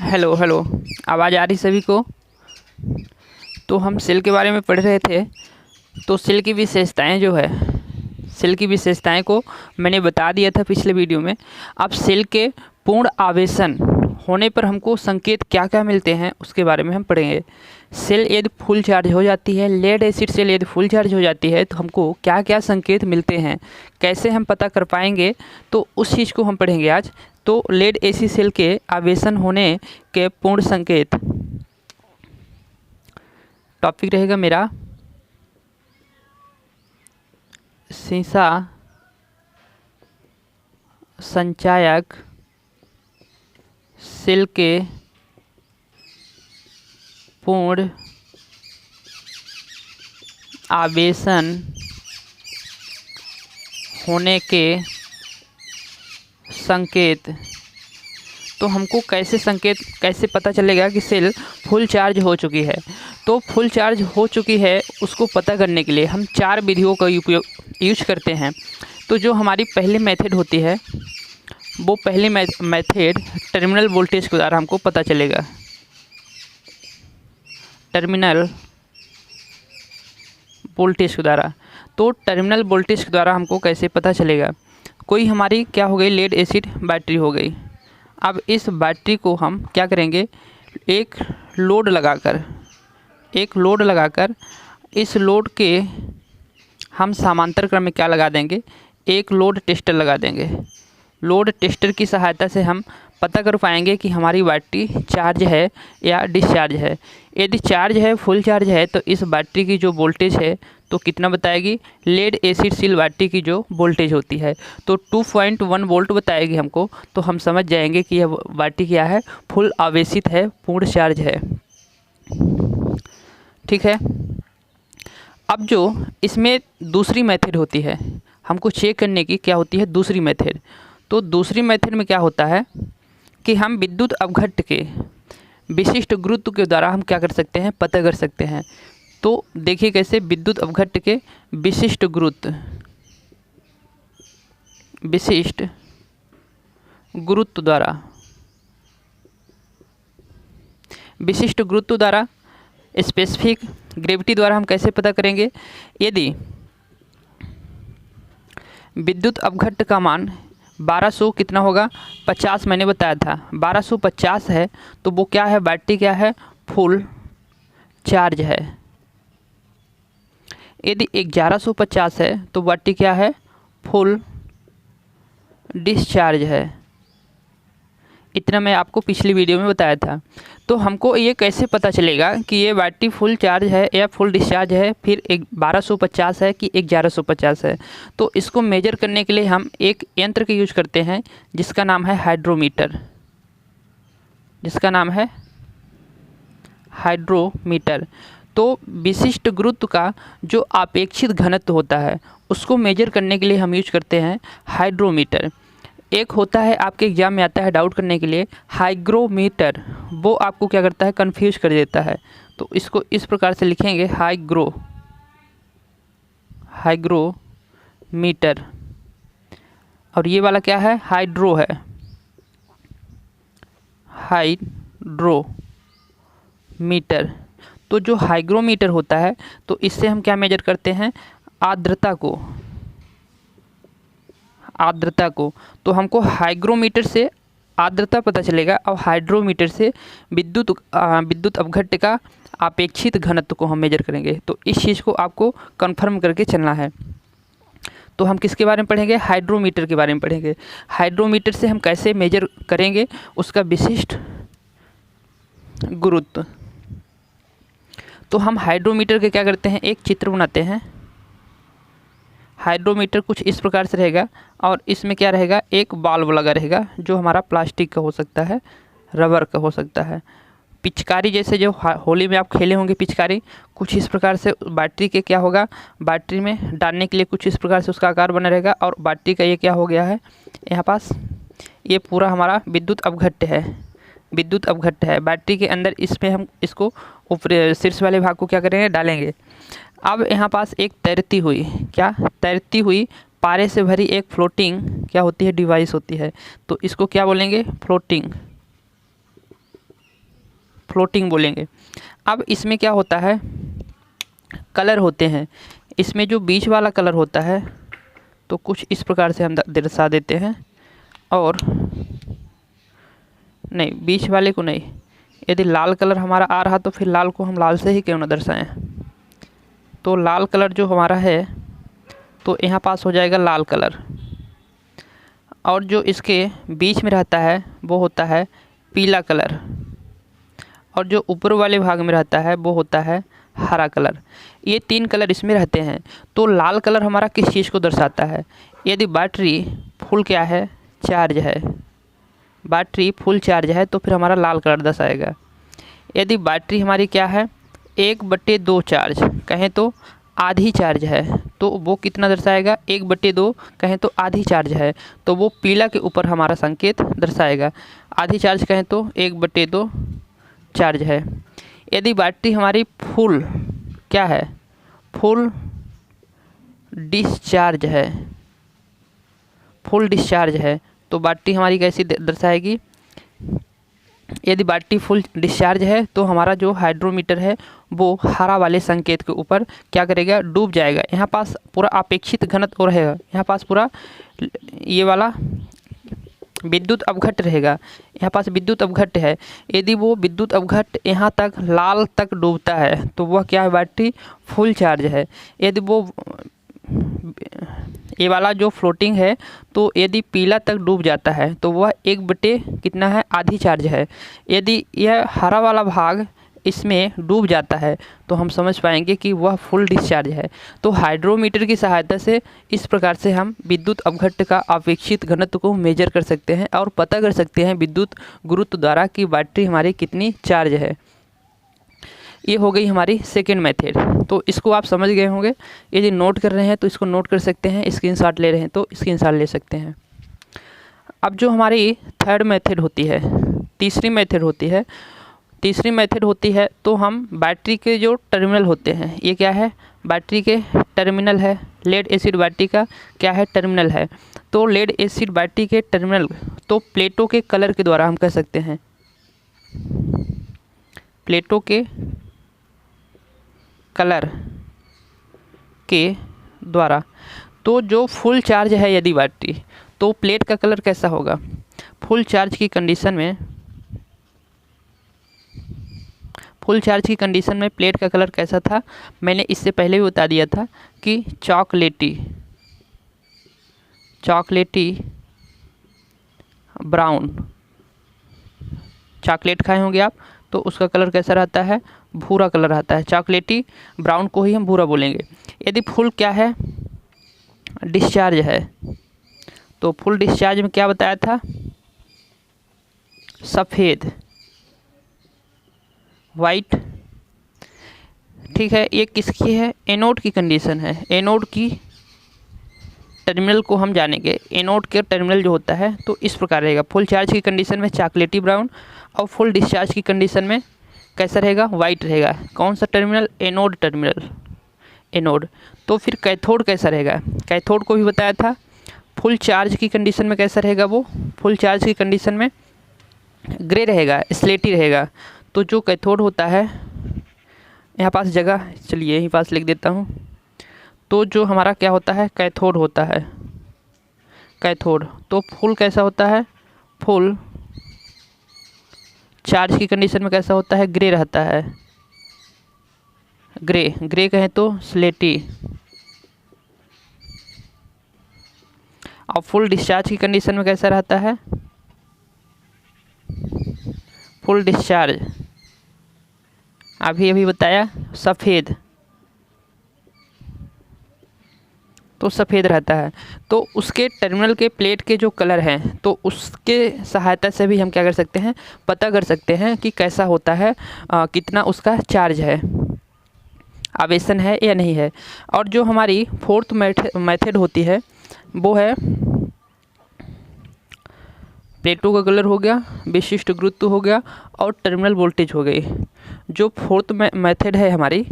Hello hello. आवाज़ आ रही सभी को? तो हम सेल के बारे में पढ़ रहे थे। तो सेल की विशेषताएं जो है, सेल की विशेषताएं को मैंने बता दिया था पिछले वीडियो में। अब सेल के पूर्ण आवेशन होने पर हमको संकेत क्या क्या मिलते हैं उसके बारे में हम पढ़ेंगे। सेल यदि फुल चार्ज हो जाती है, लेड एसिड सेल यदि फुल चार्ज हो जाती है तो हमको क्या क्या संकेत मिलते हैं, कैसे हम पता कर पाएंगे, तो उस चीज़ को हम पढ़ेंगे आज। तो लेड एसिड सेल के आवेशन होने के पूर्ण संकेत टॉपिक रहेगा मेरा सीसा संचायक सेल के पूर्ण आवेशन होने के संकेत। तो हमको कैसे पता चलेगा कि सेल फुल चार्ज हो चुकी है। तो फुल चार्ज हो चुकी है उसको पता करने के लिए हम 4 विधियों का यूज करते हैं। तो जो हमारी पहली मेथड होती है वो पहली मेथड टर्मिनल वोल्टेज के द्वारा हमको पता चलेगा। टर्मिनल वोल्टेज के द्वारा। तो टर्मिनल वोल्टेज के द्वारा हमको कैसे पता चलेगा? कोई हमारी क्या हो गई, लेड एसिड बैटरी हो गई। अब इस बैटरी को हम क्या करेंगे, एक लोड लगाकर इस लोड के हम समांतर क्रम में क्या लगा देंगे, एक लोड टेस्टर लगा देंगे। लोड टेस्टर की सहायता से हम पता कर पाएंगे कि हमारी बैटरी चार्ज है या डिस्चार्ज है। यदि चार्ज है, फुल चार्ज है, तो इस बैटरी की जो वोल्टेज है तो कितना बताएगी, लेड एसिड सील बैटरी की जो वोल्टेज होती है तो 2.1 वोल्ट बताएगी हमको। तो हम समझ जाएंगे कि यह बैटरी क्या है, फुल आवेशित है, पूर्ण चार्ज है। ठीक है। अब जो इसमें दूसरी मेथड होती है हमको चेक करने की, क्या होती है दूसरी मेथड। तो दूसरी मेथड में क्या होता है कि हम विद्युत अपघट्ट के विशिष्ट गुरुत्व के द्वारा हम क्या कर सकते हैं, पता कर सकते हैं। तो देखिए कैसे, विद्युत अपघट्ट के विशिष्ट गुरुत्व द्वारा स्पेसिफिक ग्रेविटी द्वारा हम कैसे पता करेंगे। यदि विद्युत अपघट्ट का मान 1200 कितना होगा, 50 मैंने बताया था, 1250 है तो वो क्या है, बैटरी क्या है, फुल चार्ज है। यदि 1150 है तो बैटरी क्या है, फुल डिस्चार्ज है। इतना मैं आपको पिछली वीडियो में बताया था। तो हमको ये कैसे पता चलेगा कि ये बैटरी फुल चार्ज है या फुल डिस्चार्ज है, फिर 1250 है कि 1150 है। तो इसको मेजर करने के लिए हम एक यंत्र का यूज करते हैं जिसका नाम है हाइड्रोमीटर। तो विशिष्ट गुरुत्व का जो अपेक्षित घनत्व होता है उसको मेजर करने के लिए हम यूज करते हैं हाइड्रोमीटर। एक होता है, आपके एग्जाम में आता है डाउट करने के लिए, हाइग्रोमीटर। वो आपको क्या करता है, कंफ्यूज कर देता है। तो इसको इस प्रकार से लिखेंगे, हाइग्रोमीटर। और ये वाला क्या है, हाइड्रोमीटर। तो जो हाइग्रोमीटर होता है तो इससे हम क्या मेजर करते हैं, आर्द्रता को। तो हमको हाइग्रोमीटर से आर्द्रता पता चलेगा और हाइड्रोमीटर से विद्युत अपघट्ट का अपेक्षित घनत्व को हम मेजर करेंगे। तो इस चीज़ को आपको कंफर्म करके चलना है। तो हम किसके बारे में पढ़ेंगे, हाइड्रोमीटर के बारे में पढ़ेंगे। हाइड्रोमीटर से हम कैसे मेजर करेंगे उसका विशिष्ट गुरुत्व। तो हम हाइड्रोमीटर के क्या करते हैं, एक चित्र बनाते हैं। हाइड्रोमीटर कुछ इस प्रकार से रहेगा और इसमें क्या रहेगा, एक बाल्ब लगा रहेगा जो हमारा प्लास्टिक का हो सकता है, रबर का हो सकता है। पिचकारी जैसे जो होली में आप खेले होंगे पिचकारी, कुछ इस प्रकार से बैटरी के क्या होगा, बैटरी में डालने के लिए कुछ इस प्रकार से उसका आकार बना रहेगा। और बैटरी का ये क्या हो गया है, यहाँ पास ये पूरा हमारा विद्युत अपघट्ट है बैटरी के अंदर। इसमें हम इसको ऊपर शीर्ष वाले भाग को क्या करेंगे, डालेंगे। अब यहाँ पास एक तैरती हुई पारे से भरी एक फ्लोटिंग क्या होती है, डिवाइस होती है। तो इसको क्या बोलेंगे, फ्लोटिंग बोलेंगे। अब इसमें क्या होता है, कलर होते हैं। इसमें जो बीच वाला कलर होता है तो कुछ इस प्रकार से हम दर्शा देते हैं, और नहीं, बीच वाले को नहीं, यदि लाल कलर हमारा आ रहा तो फिर लाल को हम लाल से ही क्यों ना दर्शाएं। तो लाल कलर जो हमारा है तो यहाँ पास हो जाएगा लाल कलर, और जो इसके बीच में रहता है वो होता है पीला कलर, और जो ऊपर वाले भाग में रहता है वो होता है हरा कलर। ये 3 कलर इसमें रहते हैं। तो लाल कलर हमारा किस चीज़ को दर्शाता है, यदि बैटरी फुल क्या है, चार्ज है, बैटरी फुल चार्ज है तो फिर हमारा लाल कलर दर्शाएगा। यदि बैटरी हमारी क्या है, 1/2 चार्ज कहें तो आधी चार्ज है तो वो कितना दर्शाएगा, 1/2 कहें तो आधी चार्ज है तो वो पीला के ऊपर हमारा संकेत दर्शाएगा। आधी चार्ज कहें तो 1/2 चार्ज है। यदि बैटरी हमारी फुल क्या है, फुल डिस्चार्ज है, फुल डिस्चार्ज है तो बैटरी हमारी कैसी दर्शाएगी। यदि बैटरी फुल डिस्चार्ज है तो हमारा जो हाइड्रोमीटर है वो हरा वाले संकेत के ऊपर क्या करेगा, डूब जाएगा। यहाँ पास पूरा अपेक्षित घनत्व रहेगा, यहाँ पास पूरा ये वाला विद्युत अवघट्ट रहेगा, यहाँ पास विद्युत अवघट्ट है। यदि वो विद्युत अवघट्ट यहाँ तक लाल तक डूबता है तो वह क्या है, बैटरी फुल चार्ज है। यदि वो ये वाला जो फ्लोटिंग है तो यदि पीला तक डूब जाता है तो वह 1/, कितना है, आधी चार्ज है। यदि यह हरा वाला भाग इसमें डूब जाता है तो हम समझ पाएंगे कि वह फुल डिस्चार्ज है। तो हाइड्रोमीटर की सहायता से इस प्रकार से हम विद्युत अवघट्ट का अपेक्षित घनत्व को मेजर कर सकते हैं और पता कर सकते हैं विद्युत गुरुत्व द्वारा कि बैटरी हमारी कितनी चार्ज है। ये हो गई हमारी सेकेंड मेथड। तो इसको आप समझ गए होंगे। यदि नोट कर रहे हैं तो इसको नोट कर सकते हैं, स्क्रीनशॉट ले रहे हैं तो स्क्रीनशॉट ले सकते हैं। अब जो हमारी थर्ड मेथड होती है, तीसरी मेथड होती है तो हम बैटरी के जो टर्मिनल होते हैं, ये क्या है, बैटरी के टर्मिनल है। लेड एसिड बैटरी का क्या है, टर्मिनल है। तो लेड एसिड बैटरी के टर्मिनल तो प्लेटों के कलर के द्वारा हम कह सकते हैं, प्लेटों के कलर के द्वारा। तो जो फुल चार्ज है यदि बैटरी, तो प्लेट का कलर कैसा होगा, फुल चार्ज की कंडीशन में प्लेट का कलर कैसा था, मैंने इससे पहले भी बता दिया था कि चॉकलेटी ब्राउन। चॉकलेट खाए होंगे आप तो उसका कलर कैसा रहता है, भूरा कलर रहता है। चॉकलेटी ब्राउन को ही हम भूरा बोलेंगे। यदि फुल क्या है, डिस्चार्ज है, तो फुल डिस्चार्ज में क्या बताया था, सफ़ेद, वाइट। ठीक है, ये किसकी है, एनोड की कंडीशन है। एनोड की टर्मिनल को हम जानेंगे। एनोड के टर्मिनल जो होता है तो इस प्रकार रहेगा, फुल चार्ज की कंडीशन में चॉकलेटी ब्राउन और फुल डिस्चार्ज की कंडीशन में कैसा रहेगा, वाइट रहेगा। कौन सा टर्मिनल, एनोड टर्मिनल, एनोड। तो फिर कैथोड कैसा रहेगा, कैथोड को भी बताया था। फुल चार्ज की कंडीशन में कैसा रहेगा, वो फुल चार्ज की कंडीशन में ग्रे रहेगा, स्लेटी रहेगा। तो जो कैथोड होता है, यहाँ पास जगह, चलिए यहीं पास लिख देता हूँ। तो जो हमारा क्या होता है, कैथोड होता है, कैथोड। तो फुल कैसा होता है, फुल चार्ज की कंडीशन में कैसा होता है, ग्रे रहता है, ग्रे कहें तो स्लेटी। और फुल डिस्चार्ज की कंडीशन में कैसा रहता है, फुल डिस्चार्ज अभी बताया, सफ़ेद, तो सफ़ेद रहता है। तो उसके टर्मिनल के प्लेट के जो कलर हैं तो उसके सहायता से भी हम क्या कर सकते हैं, पता कर सकते हैं कि कैसा होता है, कितना उसका चार्ज है, आवेशन है या नहीं है। और जो हमारी फोर्थ मेथड होती है वो है, प्लेटों का कलर हो गया, विशिष्ट गुरुत्व हो गया और टर्मिनल वोल्टेज हो गई। जो फोर्थ मेथड है हमारी,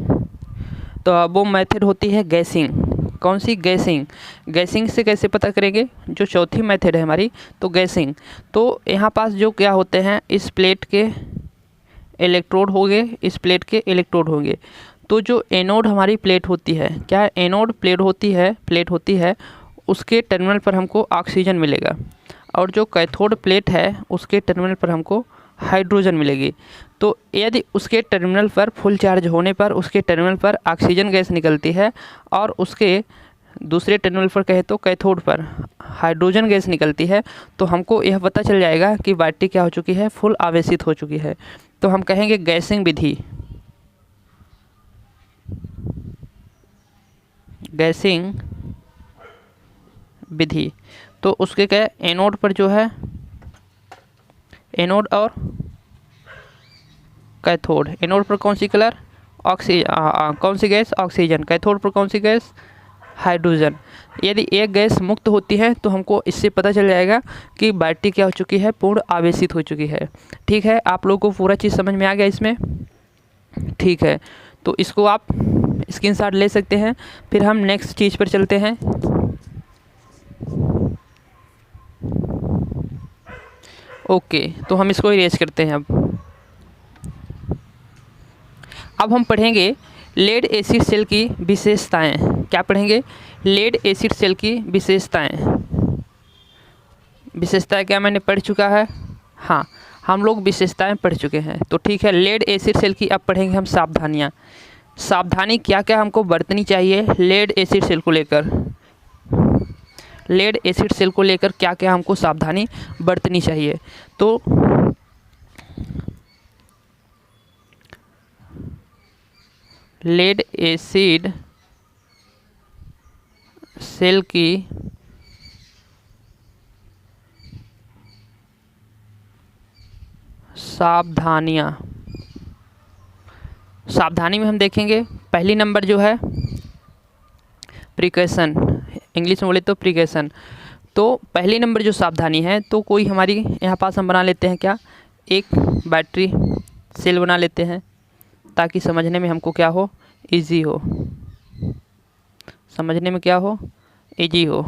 तो वो मेथड होती है गैसिंग। कौन सी, गैसिंग। गैसिंग से कैसे पता करेंगे, जो चौथी मेथड है हमारी, तो गैसिंग। तो यहाँ पास जो क्या होते हैं, इस प्लेट के इलेक्ट्रोड होंगे, इस प्लेट के इलेक्ट्रोड होंगे। तो जो एनोड हमारी प्लेट होती है, क्या एनोड प्लेट होती है उसके टर्मिनल पर हमको ऑक्सीजन मिलेगा, और जो कैथोड प्लेट है उसके टर्मिनल पर हमको हाइड्रोजन मिलेगी। तो यदि उसके टर्मिनल पर फुल चार्ज होने पर उसके टर्मिनल पर ऑक्सीजन गैस निकलती है और उसके दूसरे टर्मिनल पर कहे तो कैथोड पर हाइड्रोजन गैस निकलती है, तो हमको यह पता चल जाएगा कि बैटरी क्या हो चुकी है, फुल आवेशित हो चुकी है। तो हम कहेंगे गैसिंग विधि, गैसिंग विधि। तो उसके क्या एनोड पर जो है, एनोड और कैथोड, एनोड पर कौन सी कलर कौन सी गैस, ऑक्सीजन। कैथोड पर कौन सी गैस, हाइड्रोजन। यदि एक गैस मुक्त होती है तो हमको इससे पता चल जाएगा कि बैटरी क्या हो चुकी है, पूर्ण आवेशित हो चुकी है। ठीक है, आप लोगों को पूरा चीज़ समझ में आ गया इसमें? ठीक है, तो इसको आप स्क्रीनशॉट ले सकते हैं। फिर हम नेक्स्ट चीज़ पर चलते हैं। ओके, तो हम इसको इरेज करते हैं। अब हम पढ़ेंगे लेड एसिड सेल की विशेषताएं। क्या पढ़ेंगे? लेड एसिड सेल की विशेषताएं। विशेषताएं क्या मैंने पढ़ चुका है? हाँ, हम लोग विशेषताएं पढ़ चुके हैं। तो ठीक है, लेड एसिड सेल की अब पढ़ेंगे हम सावधानियाँ। सावधानी क्या क्या हमको बरतनी चाहिए लेड एसिड सेल को लेकर। लेड एसिड सेल को लेकर क्या क्या हमको सावधानी बरतनी चाहिए। तो लेड एसिड सेल की सावधानियाँ। सावधानी में हम देखेंगे पहली नंबर जो है प्रिकॉशन, इंग्लिश में बोले तो प्रिकॉशन। तो पहली नंबर जो सावधानी है, तो कोई हमारी यहाँ पास हम बना लेते हैं क्या, एक बैटरी सेल बना लेते हैं ताकि समझने में हमको क्या हो, इजी हो, समझने में क्या हो, इजी हो।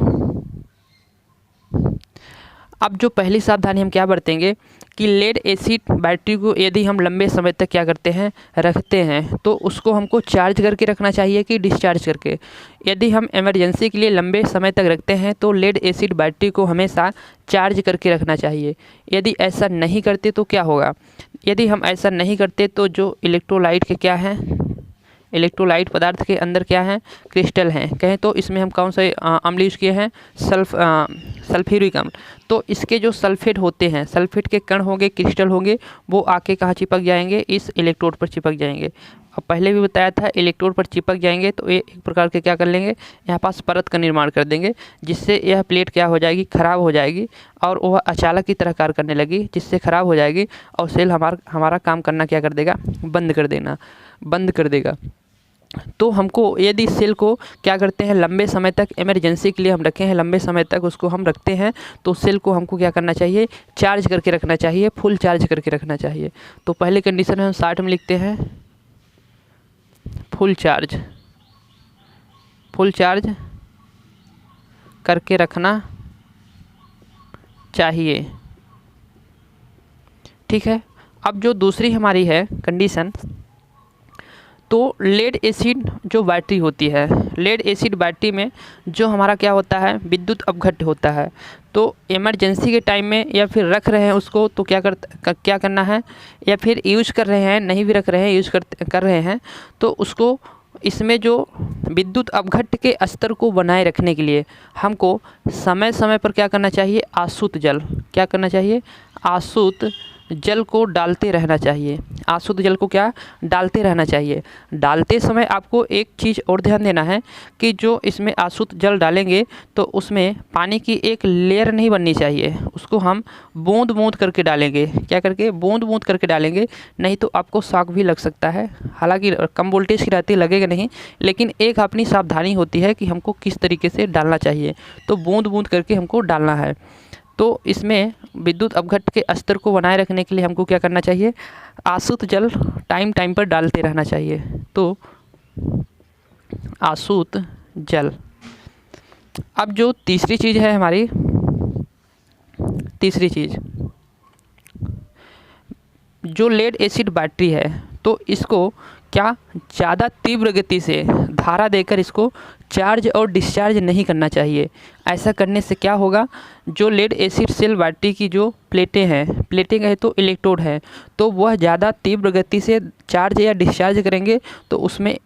अब जो पहली सावधानी हम क्या बरतेंगे कि लेड एसिड बैटरी को यदि हम लंबे समय तक क्या करते हैं, रखते हैं, तो उसको हमको चार्ज करके रखना चाहिए कि डिस्चार्ज करके। यदि हम इमरजेंसी के लिए लंबे समय तक रखते हैं तो लेड एसिड बैटरी को हमेशा चार्ज करके रखना चाहिए। यदि ऐसा नहीं करते तो क्या होगा, यदि हम ऐसा नहीं करते तो जो इलेक्ट्रोलाइट के क्या हैं, इलेक्ट्रोलाइट पदार्थ के अंदर क्या हैं, क्रिस्टल हैं। कहें तो इसमें हम कौन से अम्ल यूज़ किए हैं, सल्फ्यूरिक अम्ल। तो इसके जो सल्फेट होते हैं, सल्फेट के कण होंगे, क्रिस्टल होंगे, वो आके कहाँ चिपक जाएंगे, इस इलेक्ट्रोड पर चिपक जाएंगे। अब पहले भी बताया था इलेक्ट्रोड पर चिपक जाएंगे तो ये एक प्रकार के क्या कर लेंगे, यहाँ पास परत का निर्माण कर देंगे, जिससे यह प्लेट क्या हो जाएगी, ख़राब हो जाएगी और वह अचालक की तरह कार्य करने लगी, जिससे ख़राब हो जाएगी और सेल हमारा काम करना क्या कर देगा, बंद कर देगा। तो हमको यदि सेल को क्या करते हैं, लंबे समय तक इमरजेंसी के लिए हम रखे हैं, लंबे समय तक उसको हम रखते हैं, तो सेल को हमको क्या करना चाहिए, चार्ज करके रखना चाहिए, फुल चार्ज करके रखना चाहिए। तो पहले कंडीशन हम 60 में लिखते हैं, फुल चार्ज करके रखना चाहिए। ठीक है, अब जो दूसरी हमारी है कंडीशन, तो लेड एसिड जो बैटरी होती है, लेड एसिड बैटरी में जो हमारा क्या होता है, विद्युत अपघट्य होता है। तो इमरजेंसी के टाइम में या फिर रख रहे हैं उसको तो क्या करना है, या फिर यूज़ कर रहे हैं, नहीं भी रख रहे हैं, यूज़ कर रहे हैं, तो उसको इसमें जो विद्युत अपघट्य के स्तर को बनाए रखने के लिए हमको समय समय पर क्या करना चाहिए, आसूत जल, क्या करना चाहिए, आसूत जल को डालते रहना चाहिए। आशुद्ध जल को क्या डालते रहना चाहिए। डालते समय आपको एक चीज़ और ध्यान देना है कि जो इसमें आशुद्ध जल डालेंगे तो उसमें पानी की एक लेयर नहीं बननी चाहिए, उसको हम बूंद बूंद करके डालेंगे। क्या करके, बूंद बूंद करके डालेंगे, नहीं तो आपको शॉक भी लग सकता है। हालांकि कम वोल्टेज की रहती, लगेगा नहीं, लेकिन एक अपनी सावधानी होती है कि हमको किस तरीके से डालना चाहिए। तो बूंद बूंद करके हमको डालना है। तो इसमें विद्युत अपघट्य के स्तर को बनाए रखने के लिए हमको क्या करना चाहिए, आसूत जल टाइम टाइम पर डालते रहना चाहिए। तो आसूत जल। अब जो तीसरी चीज़ है हमारी, तीसरी चीज़ जो लेड एसिड बैटरी है तो इसको क्या ज़्यादा तीव्र गति से धारा देकर इसको चार्ज और डिस्चार्ज नहीं करना चाहिए। ऐसा करने से क्या होगा, जो लेड एसिड सेल बैटरी की जो प्लेटें हैं, प्लेटें कहे तो इलेक्ट्रोड है, तो वह ज़्यादा तीव्र गति से चार्ज या डिस्चार्ज करेंगे तो उसमें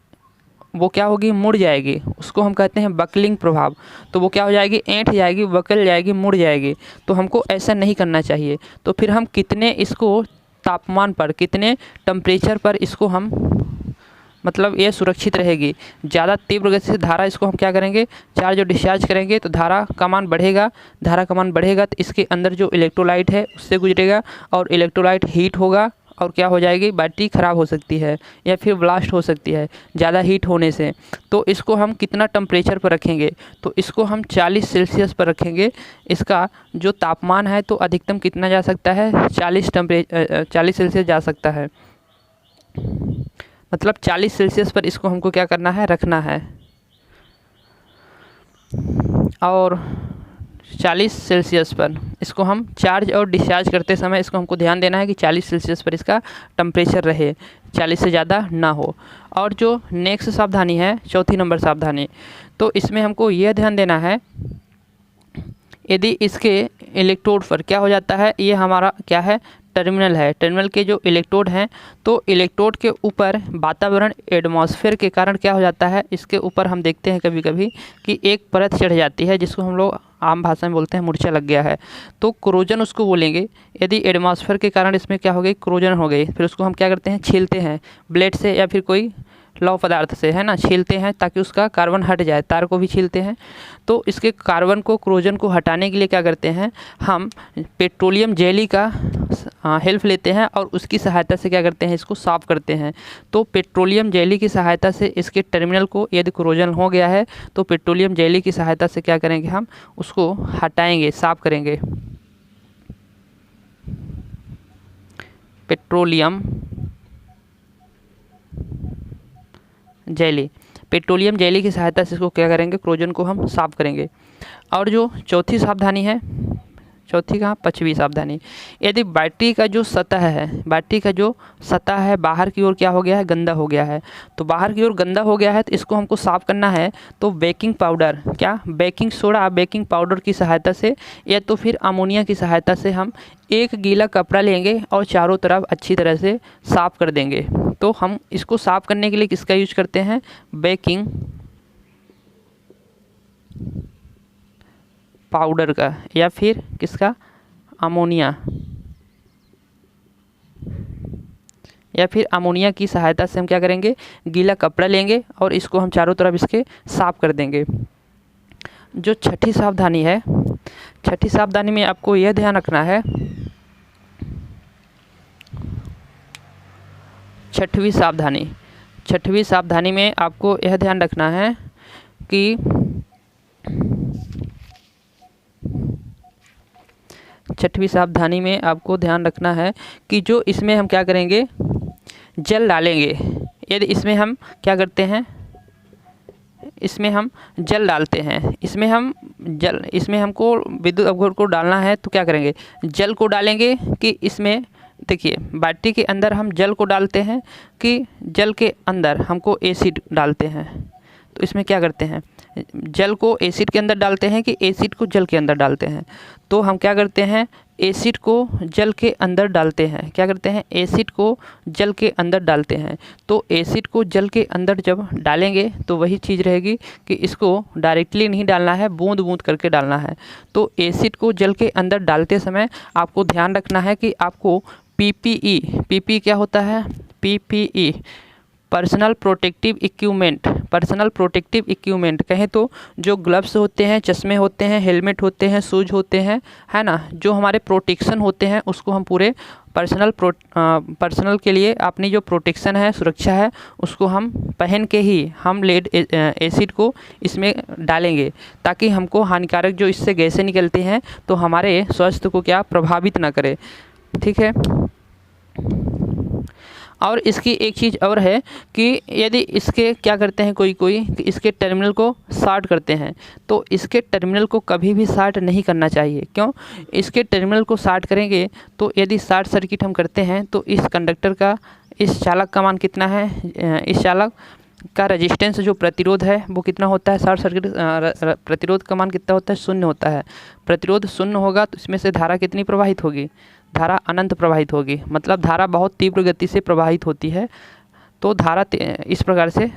वो क्या होगी, मुड़ जाएगी। उसको हम कहते हैं बकलिंग प्रभाव। तो वो क्या हो जाएगी, ऐंठ जाएगी, बकल जाएगी, मुड़ जाएगी। तो हमको ऐसा नहीं करना चाहिए। तो फिर हम कितने इसको तापमान पर, कितने टेम्परेचर पर इसको हम मतलब ये सुरक्षित रहेगी। ज़्यादा तीव्र गति से धारा इसको हम क्या करेंगे, चार्ज और डिस्चार्ज करेंगे तो धारा का मान बढ़ेगा। धारा का मान बढ़ेगा तो इसके अंदर जो इलेक्ट्रोलाइट है उससे गुजरेगा और इलेक्ट्रोलाइट हीट होगा और क्या हो जाएगी, बैटरी ख़राब हो सकती है या फिर ब्लास्ट हो सकती है ज़्यादा हीट होने से। तो इसको हम कितना टेम्परेचर पर रखेंगे, तो इसको हम 40 सेल्सियस पर रखेंगे। इसका जो तापमान है तो अधिकतम कितना जा सकता है, 40 सेल्सियस जा सकता है। मतलब 40 सेल्सियस पर इसको हमको क्या करना है, रखना है। और 40 सेल्सियस पर इसको हम चार्ज और डिस्चार्ज करते समय इसको हमको ध्यान देना है कि 40 सेल्सियस पर इसका टेम्परेचर रहे, 40 से ज़्यादा ना हो। और जो नेक्स्ट सावधानी है, चौथी नंबर सावधानी, तो इसमें हमको यह ध्यान देना है, यदि इसके इलेक्ट्रोड पर क्या हो जाता है, ये हमारा क्या है, टर्मिनल है। टर्मिनल के जो इलेक्ट्रोड हैं तो इलेक्ट्रोड के ऊपर वातावरण एटमॉस्फेयर के कारण क्या हो जाता है, इसके ऊपर हम देखते हैं कभी कभी कि एक परत चढ़ जाती है जिसको हम लोग आम भाषा में बोलते हैं मूर्छा लग गया है। तो क्रोजन उसको बोलेंगे। यदि एटमॉस्फेयर के कारण इसमें क्या हो गई, क्रोजन हो गई, फिर उसको हम क्या करते हैं, छीलते हैं ब्लेड से या फिर कोई लौह पदार्थ से, है ना, छीलते हैं ताकि उसका कार्बन हट जाए। तार को भी छीलते हैं। तो इसके कार्बन को, क्रोजन को हटाने के लिए क्या करते हैं, हम पेट्रोलियम जेली का हेल्प लेते हैं और उसकी सहायता से क्या करते हैं, इसको साफ़ करते हैं। तो पेट्रोलियम जेली की सहायता से इसके टर्मिनल को, यदि क्रोजन हो गया है तो पेट्रोलियम जेली की सहायता से क्या करेंगे, हम उसको हटाएंगे, साफ़ करेंगे। पेट्रोलियम जेली, पेट्रोलियम जेली की सहायता से इसको क्या करेंगे, क्रोजन को हम साफ़ करेंगे। और जो चौथी सावधानी है, चौथी कहाँ, पांचवी सावधानी, यदि बैटरी का जो सतह है, बैटरी का जो सतह है बाहर की ओर क्या हो गया है, गंदा हो गया है। तो बाहर की ओर गंदा हो गया है तो इसको हमको साफ़ करना है। तो बेकिंग पाउडर, क्या, बेकिंग सोडा, बेकिंग पाउडर की सहायता से या तो फिर अमोनिया की सहायता से हम एक गीला कपड़ा लेंगे और चारों तरफ अच्छी तरह से साफ़ कर देंगे। तो हम इसको साफ़ करने के लिए किसका यूज करते हैं, बेकिंग पाउडर का, या फिर किसका, अमोनिया, या फिर अमोनिया की सहायता से हम क्या करेंगे, गीला कपड़ा लेंगे और इसको हम चारों तरफ इसके साफ़ कर देंगे। जो छठी सावधानी है, छठी सावधानी में आपको यह ध्यान रखना है, छठवीं सावधानी, छठवीं सावधानी में आपको यह ध्यान रखना है कि छठवीं सावधानी में आपको ध्यान रखना है कि जो इसमें हम क्या करेंगे, जल डालेंगे। यदि इसमें हम क्या करते हैं, इसमें हम जल डालते हैं, इसमें हमको विद्युत अवरोध को डालना है तो क्या करेंगे, जल को डालेंगे कि इसमें देखिए बैटरी के अंदर हम जल को डालते हैं कि जल के अंदर हमको एसिड डालते हैं। तो इसमें क्या करते हैं, जल को एसिड के अंदर डालते हैं कि एसिड को जल के अंदर डालते हैं। तो हम क्या करते हैं, एसिड को जल के अंदर डालते हैं। क्या करते हैं, एसिड को जल के अंदर डालते हैं। तो एसिड को जल के अंदर जब डालेंगे तो वही चीज़ रहेगी कि इसको डायरेक्टली नहीं डालना है, बूंद बूंद करके डालना है। तो एसिड को जल के अंदर डालते समय आपको ध्यान रखना है कि आपको पीपीई क्या होता है, PPE personal protective equipment, personal protective equipment कहें तो जो ग्लव्स होते हैं, चश्मे होते हैं, हेलमेट होते हैं, शूज होते हैं, है ना, जो हमारे प्रोटेक्शन होते हैं उसको हम पूरे पर्सनल के लिए अपनी जो प्रोटेक्शन है, सुरक्षा है, उसको हम पहन के ही हम लेड एसिड को इसमें डालेंगे ताकि हमको हानिकारक जो इससे गैसें निकलती हैं तो हमारे स्वास्थ्य को क्या प्रभावित ना करे। ठीक है। और इसकी एक चीज़ और है कि यदि इसके क्या करते हैं कोई इसके टर्मिनल को शॉर्ट करते हैं, तो इसके टर्मिनल को कभी भी शॉर्ट नहीं करना चाहिए। क्यों? इसके टर्मिनल को शॉर्ट करेंगे तो यदि शॉर्ट सर्किट हम करते हैं तो इस कंडक्टर का, इस चालक का मान कितना है, इस चालक का रेजिस्टेंस जो प्रतिरोध है वो कितना होता है, शॉर्ट सर्किट प्रतिरोध का मान कितना होता है, 0 होता है। प्रतिरोध 0 होगा तो इसमें से धारा कितनी प्रवाहित होगी, धारा अनंत प्रवाहित होगी, मतलब धारा बहुत तीव्र गति से प्रवाहित होती है। तो धारा इस प्रकार से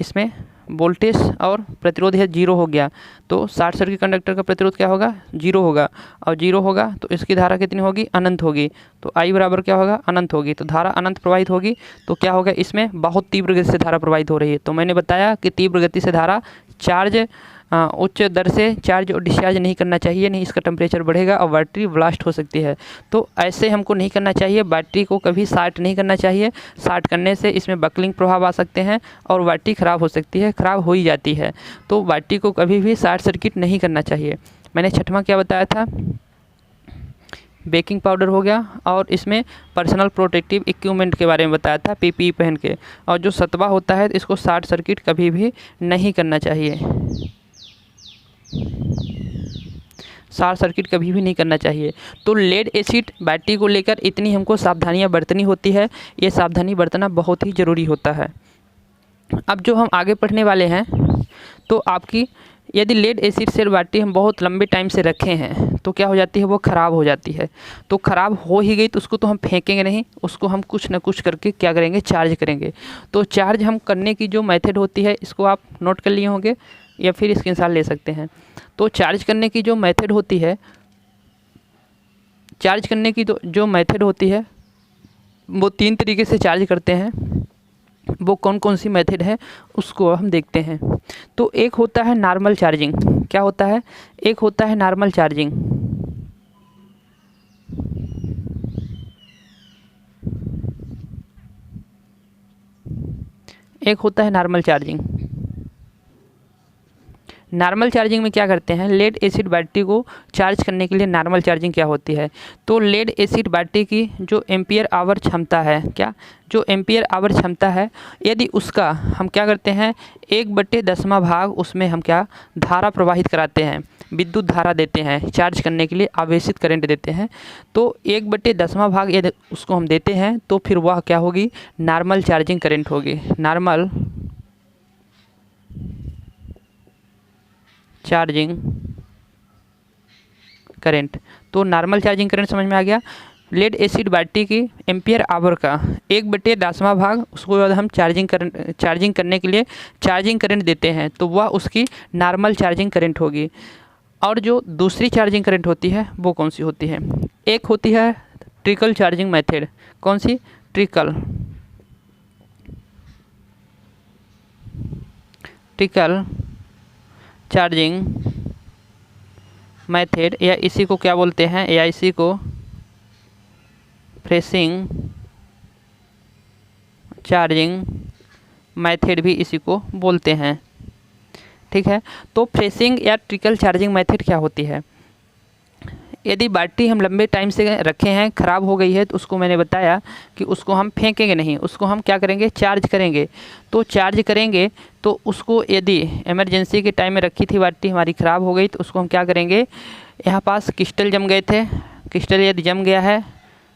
इसमें वोल्टेज और प्रतिरोध है 0 हो गया, तो शॉर्ट सर्किट कंडक्टर का प्रतिरोध क्या होगा, 0 होगा, और 0 होगा तो इसकी धारा कितनी होगी, अनंत होगी। तो आई बराबर क्या होगा, अनंत होगी। तो धारा अनंत प्रवाहित होगी तो क्या होगा, इसमें बहुत तीव्र गति से धारा प्रवाहित हो रही है। तो मैंने बताया कि तीव्र गति से धारा चार्ज उच्च दर से चार्ज और डिस्चार्ज नहीं करना चाहिए, नहीं इसका टेम्परेचर बढ़ेगा और बैटरी ब्लास्ट हो सकती है। तो ऐसे हमको नहीं करना चाहिए, बैटरी को कभी शॉर्ट नहीं करना चाहिए। शॉर्ट करने से इसमें बकलिंग प्रभाव आ सकते हैं और बैटरी ख़राब हो सकती है, ख़राब हो ही जाती है। तो बैटरी को कभी भी शॉर्ट सर्किट नहीं करना चाहिए। मैंने छठवां क्या बताया था, बेकिंग पाउडर हो गया, और इसमें पर्सनल प्रोटेक्टिव इक्विपमेंट के बारे में बताया था, पीपीई पहन के। और जो सतवा होता है इसको शॉर्ट सर्किट कभी भी नहीं करना चाहिए, शॉर्ट सर्किट कभी भी नहीं करना चाहिए। तो लेड एसिड बैटरी को लेकर इतनी हमको सावधानियां बरतनी होती है, ये सावधानी बरतना बहुत ही ज़रूरी होता है। अब जो हम आगे पढ़ने वाले हैं, तो आपकी यदि लेड एसिड से बैटरी हम बहुत लंबे टाइम से रखे हैं तो क्या हो जाती है, वो ख़राब हो जाती है। तो ख़राब हो ही गई तो उसको तो हम फेंकेंगे नहीं, उसको हम कुछ ना कुछ करके क्या करेंगे, चार्ज करेंगे। तो चार्ज हम करने की जो मेथड होती है इसको आप नोट कर लिए होंगे या फिर स्क्रीनशॉट ले सकते हैं। तो चार्ज करने की जो मेथड होती है, चार्ज करने की जो मेथड होती है वो 3 तरीके से चार्ज करते हैं। वो कौन कौन सी मेथड है उसको हम देखते हैं। तो एक होता है नॉर्मल चार्जिंग। क्या होता है, एक होता है नॉर्मल चार्जिंग, एक होता है नॉर्मल चार्जिंग। नॉर्मल चार्जिंग में क्या करते हैं, लेड एसिड बैटरी को चार्ज करने के लिए नॉर्मल चार्जिंग क्या होती है, तो लेड एसिड बैटरी की जो एम्पियर आवर क्षमता है, क्या जो एम्पियर आवर क्षमता है, यदि उसका हम क्या करते हैं 1/10वां भाग उसमें हम क्या धारा प्रवाहित कराते हैं, विद्युत धारा देते हैं, चार्ज करने के लिए आवेशित करंट देते हैं। तो 1/10वां भाग यदि उसको हम देते हैं तो फिर वह क्या होगी, नॉर्मल चार्जिंग करंट होगी, नॉर्मल चार्जिंग करंट। तो नॉर्मल चार्जिंग करंट समझ में आ गया। लेड एसिड बैटरी की एम्पियर आवर का 1/10वां भाग उसको हम चार्जिंग करने के लिए चार्जिंग करंट देते हैं, तो वह उसकी नॉर्मल चार्जिंग करंट होगी। और जो दूसरी चार्जिंग करंट होती है वो कौन सी होती है, एक होती है ट्रिकल चार्जिंग मेथड। कौन सी, ट्रिकल चार्जिंग मेथड, या इसी को क्या बोलते हैं, या इसी को फ्रेशिंग चार्जिंग मेथड भी इसी को बोलते हैं। ठीक है, तो फ्रेशिंग या ट्रिकल चार्जिंग मेथड क्या होती है, यदि बैटरी हम लंबे टाइम से रखे हैं, ख़राब हो गई है, तो उसको मैंने बताया कि उसको हम फेंकेंगे नहीं, उसको हम क्या करेंगे, चार्ज करेंगे। तो चार्ज करेंगे तो उसको यदि इमरजेंसी के टाइम में रखी थी बैटरी हमारी ख़राब हो गई तो उसको हम क्या करेंगे, यहाँ पास क्रिस्टल जम गए थे, क्रिस्टल यदि जम गया है,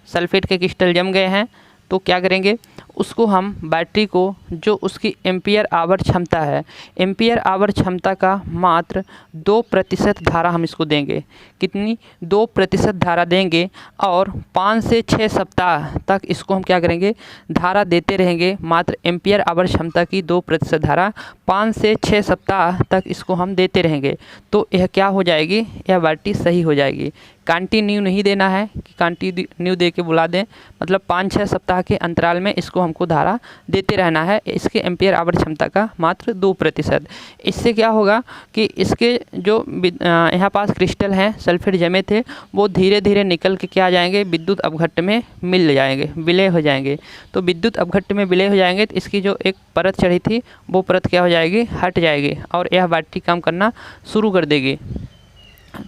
सल्फेट के क्रिस्टल जम गए हैं, तो क्या करेंगे, उसको हम बैटरी को जो उसकी एम्पियर आवर क्षमता है, एम्पियर आवर क्षमता का मात्र 2% धारा हम इसको देंगे। कितनी, 2% धारा देंगे और 5 से 6 सप्ताह तक इसको हम क्या करेंगे, धारा देते रहेंगे। मात्र एम्पियर आवर क्षमता की 2% धारा 5 से 6 सप्ताह तक इसको हम देते रहेंगे। तो यह क्या हो जाएगी, यह बैटरी सही हो जाएगी। कंटिन्यू नहीं देना है कि कंटिन्यू दे के बुला दें, मतलब 5-6 सप्ताह के अंतराल में इसको हमको धारा देते रहना है। इसके एम्पियर आवर क्षमता का मात्र 2%। इससे क्या होगा कि इसके जो यहाँ पास क्रिस्टल हैं, सल्फेट जमे थे, वो धीरे धीरे निकल के क्या आ जाएंगे, विद्युत अपघट्ट में मिल जाएंगे, विलय हो जाएंगे। तो विद्युत अपघट्ट में विलय हो जाएंगे तो इसकी जो एक परत चढ़ी थी वो परत क्या हो जाएगी, हट जाएगी और यह बैटरी काम करना शुरू कर देगी।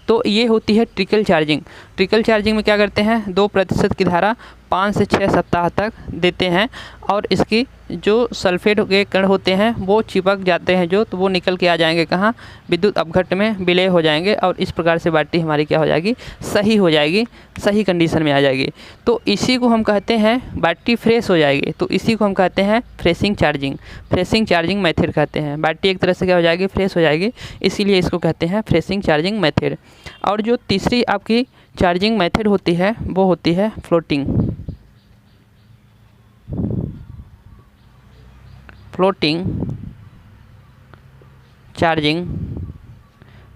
तो ये होती है ट्रिकल चार्जिंग। इलेक्ट्रिकल चार्जिंग में क्या करते हैं, 2% की धारा 5 से 6 सप्ताह तक देते हैं और इसकी जो सल्फेट के कण होते हैं वो चिपक जाते हैं जो, तो वो निकल के आ जाएंगे कहाँ, विद्युत अपघट्ट में विलय हो जाएंगे और इस प्रकार से बैटरी हमारी क्या हो जाएगी, सही हो जाएगी, सही कंडीशन में आ जाएगी। तो इसी को हम कहते हैं बैटरी फ्रेश हो जाएगी, तो इसी को हम कहते हैं फ्रेशिंग चार्जिंग मेथड कहते हैं। बैटरी एक तरह से क्या हो जाएगी, फ्रेश हो जाएगी, इसीलिए इसको कहते हैं फ्रेशिंग चार्जिंग मेथड। और जो तीसरी आपकी चार्जिंग मेथड होती है वो होती है फ्लोटिंग चार्जिंग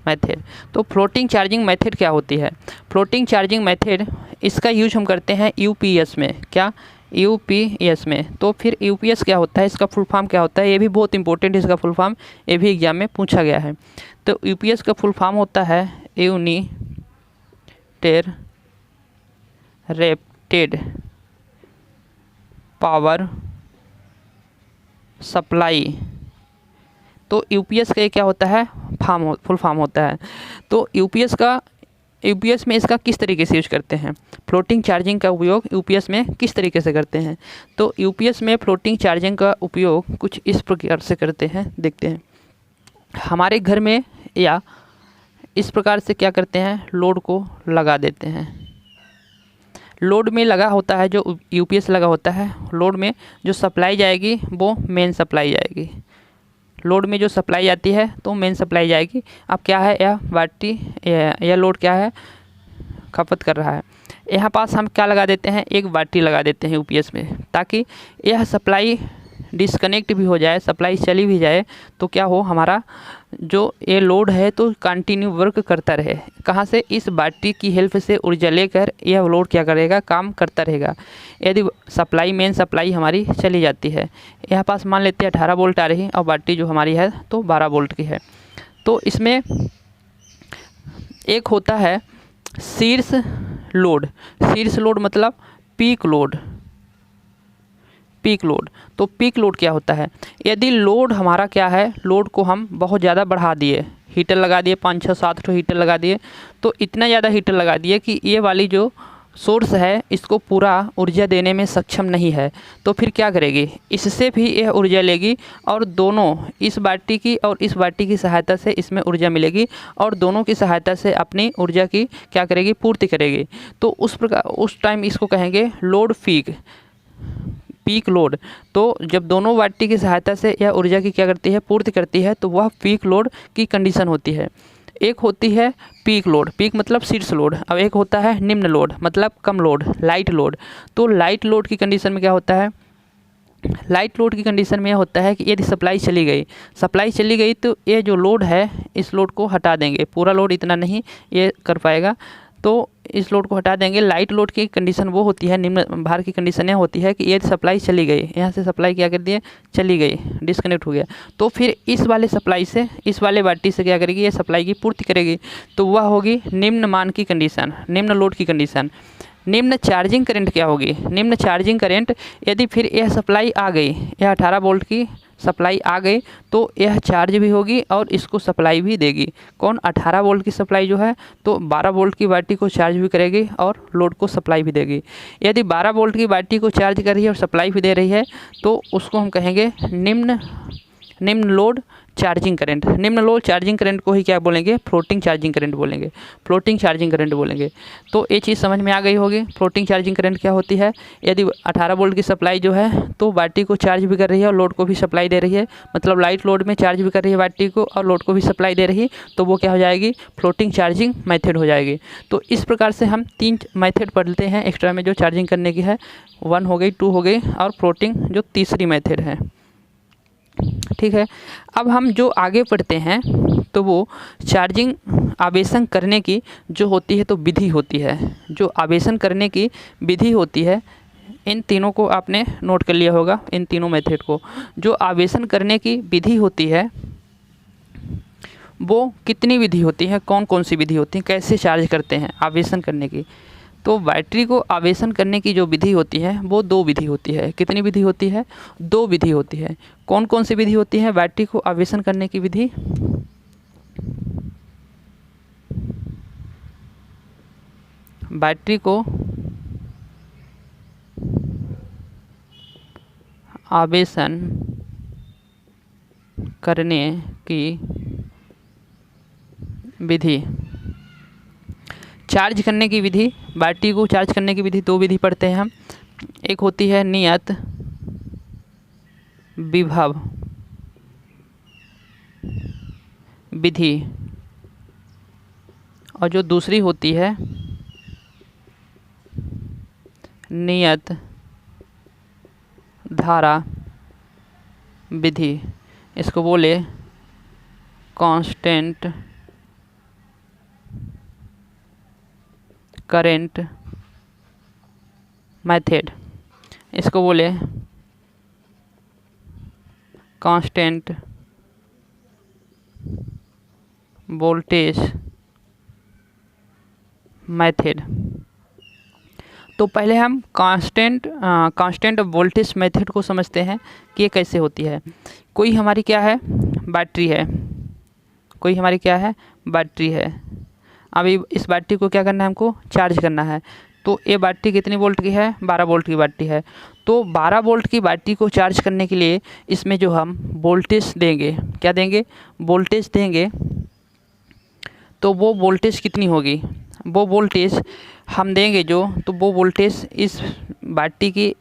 मेथड। तो फ्लोटिंग चार्जिंग मेथड क्या होती है, फ्लोटिंग चार्जिंग मेथड इसका यूज हम करते हैं यूपीएस में। क्या, यूपीएस में। तो फिर यूपीएस क्या होता है, इसका फुल फॉर्म क्या होता है, ये भी बहुत इंपॉर्टेंट है, इसका फुल फॉर्म ये भी एग्जाम में पूछा गया है। तो यूपीएस का फुल फॉर्म होता है यूनिटेड पावर सप्लाई। तो यूपीएस का क्या होता है, फुल फॉर्म होता है। तो यूपीएस में इसका किस तरीके से यूज करते हैं, फ्लोटिंग चार्जिंग का उपयोग यूपीएस में किस तरीके से करते हैं। तो यूपीएस में फ्लोटिंग चार्जिंग का उपयोग कुछ इस प्रकार से करते हैं, देखते हैं। हमारे घर में या इस प्रकार से क्या करते हैं, लोड को लगा देते हैं। लोड में लगा होता है, जो यूपीएस लगा होता है, लोड में जो सप्लाई जाएगी वो मेन सप्लाई जाएगी। लोड में जो सप्लाई आती है तो मेन सप्लाई जाएगी। अब क्या है, यह बैटरी यह लोड क्या है, खपत कर रहा है। यहाँ पास हम क्या लगा देते हैं, एक बैटरी लगा देते हैं यूपीएस में, ताकि यह सप्लाई डिस्कनेक्ट भी हो जाए, सप्लाई चली भी जाए तो क्या हो, हमारा जो ये लोड है तो कंटिन्यू वर्क करता रहे। कहाँ से, इस बैटरी की हेल्प से ऊर्जा लेकर यह लोड क्या करेगा, काम करता रहेगा। यदि सप्लाई मेन सप्लाई हमारी चली जाती है, यहाँ पास मान लेते हैं 18 वोल्ट आ रही और बैटरी जो हमारी है तो 12 वोल्ट की है। तो इसमें एक होता है शीर्ष लोड मतलब पीक लोड। तो पीक लोड क्या होता है, यदि लोड हमारा क्या है, लोड को हम बहुत ज़्यादा बढ़ा दिए, हीटर लगा दिए, 5 6 7 तो हीटर लगा दिए, तो इतना ज़्यादा हीटर लगा दिए कि ये वाली जो सोर्स है इसको पूरा ऊर्जा देने में सक्षम नहीं है। तो फिर क्या करेगी, इससे भी यह ऊर्जा लेगी और दोनों, इस बैटरी की और इस बैटरी की सहायता से इसमें ऊर्जा मिलेगी और दोनों की सहायता से अपनी ऊर्जा की क्या करेगी, पूर्ति करेगी। तो उस प्रकार उस टाइम इसको कहेंगे लोड पीक लोड। तो जब दोनों बैटरी की सहायता से यह ऊर्जा की क्या करती है, पूर्ति करती है, तो वह पीक लोड की कंडीशन होती है। एक होती है पीक लोड, पीक मतलब शीर्ष लोड। अब एक होता है निम्न लोड मतलब कम लोड, लाइट लोड। तो लाइट लोड की कंडीशन में क्या होता है, लाइट लोड की कंडीशन में यह होता है कि यदि सप्लाई चली गई तो ये जो लोड है इस लोड को हटा देंगे, पूरा लोड इतना नहीं ये कर पाएगा, तो इस लोड को हटा देंगे। लाइट लोड की कंडीशन वो होती है, निम्न भार की कंडीशन यह होती है कि ये सप्लाई चली गई, यहाँ से सप्लाई क्या कर दिए, चली गई, डिस्कनेक्ट हो गया, तो फिर इस वाले सप्लाई से, इस वाले बैटरी से क्या करेगी, ये सप्लाई की पूर्ति करेगी। तो वह होगी निम्न मान की कंडीशन, निम्न लोड की कंडीशन। निम्न चार्जिंग करंट क्या होगी, निम्न चार्जिंग करंट, यदि फिर यह सप्लाई आ गई, यह 18 वोल्ट की सप्लाई आ गई तो यह चार्ज भी होगी और इसको सप्लाई भी देगी। कौन, 18 वोल्ट की सप्लाई जो है तो 12 वोल्ट की बैटरी को चार्ज भी करेगी और लोड को सप्लाई भी देगी। यदि 12 वोल्ट की बैटरी को चार्ज कर रही है और सप्लाई भी दे रही है तो उसको हम कहेंगे निम्न लोड चार्जिंग करंट। निम्न लोड चार्जिंग करंट को ही क्या बोलेंगे, फ्लोटिंग चार्जिंग करंट बोलेंगे। तो ये चीज़ समझ में आ गई होगी। फ्लोटिंग चार्जिंग करंट क्या होती है, यदि 18 वोल्ट की सप्लाई जो है तो बैटरी को चार्ज भी कर रही है और लोड को भी सप्लाई दे रही है, मतलब लाइट लोड में चार्ज भी कर रही है बैटरी को और लोड को भी सप्लाई दे रही है, तो वो क्या हो जाएगी, फ्लोटिंग चार्जिंग मेथड हो जाएगी। तो इस प्रकार से हम 3 मेथड पढ़ते हैं एक्स्ट्रा में जो चार्जिंग करने की है, 1 हो गई, 2 हो गई और फ्लोटिंग जो तीसरी मेथड है। ठीक है, अब हम जो आगे पढ़ते हैं तो वो चार्जिंग आवेशन करने की जो होती है तो विधि होती है, जो आवेशन करने की विधि होती है। इन तीनों को आपने नोट कर लिया होगा, इन तीनों मेथड को। जो आवेशन करने की विधि होती है वो कितनी विधि होती है, कौन कौन सी विधि होती है, कैसे चार्ज करते हैं आवेशन करने की। तो बैटरी को आवेशन करने की जो विधि होती है वो 2 विधि होती है। कितनी विधि होती है, 2 विधि होती है। कौन कौन सी विधि होती है बैटरी को आवेशन करने की विधि, बैटरी को आवेशन करने की विधि, चार्ज करने की विधि, बैटरी को चार्ज करने की विधि दो विधि पढ़ते हैं हम। एक होती है नियत विभव विधि और जो दूसरी होती है नियत धारा विधि। इसको बोले कांस्टेंट करेंट मेथड, इसको बोले कांस्टेंट वोल्टेज मेथड। तो पहले हम कांस्टेंट वोल्टेज मेथड को समझते हैं कि ये कैसे होती है। कोई हमारी क्या है, बैटरी है, कोई हमारी क्या है, बैटरी है। अभी इस बैटरी को क्या करना है, हमको चार्ज करना है। तो ये बैटरी कितनी वोल्ट की है, 12 वोल्ट की बैटरी है। तो 12 वोल्ट की बैटरी को चार्ज करने के लिए इसमें जो हम वोल्टेज देंगे, क्या देंगे, वोल्टेज देंगे, तो वो वोल्टेज कितनी होगी, वो वोल्टेज हम देंगे जो, तो वो वोल्टेज इस बैटरी की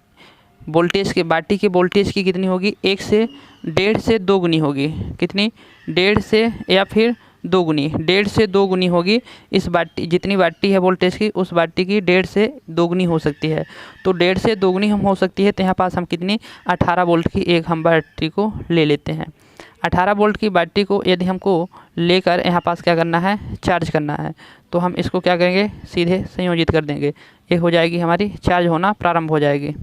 बैटरी के वोल्टेज की कितनी होगी, 1 से 1.5 से 2 गुनी होगी। कितनी, 1.5 से या फिर 2 गुनी, 1.5 से 2 गुनी होगी। इस बैटरी जितनी बैटरी है वोल्टेज की, उस बैटरी की 1.5 से 2 गुनी हो सकती है। तो 1.5 से 2 गुनी हम हो सकती है। तो यहाँ पास हम कितनी, 18 वोल्ट की एक हम बैटरी को ले लेते हैं। 18 वोल्ट की बैटरी को यदि हमको लेकर यहाँ पास क्या करना है, चार्ज करना है, तो हम इसको क्या करेंगे, सीधे संयोजित कर देंगे। ये हो जाएगी हमारी चार्ज होना प्रारंभ हो जाएगी।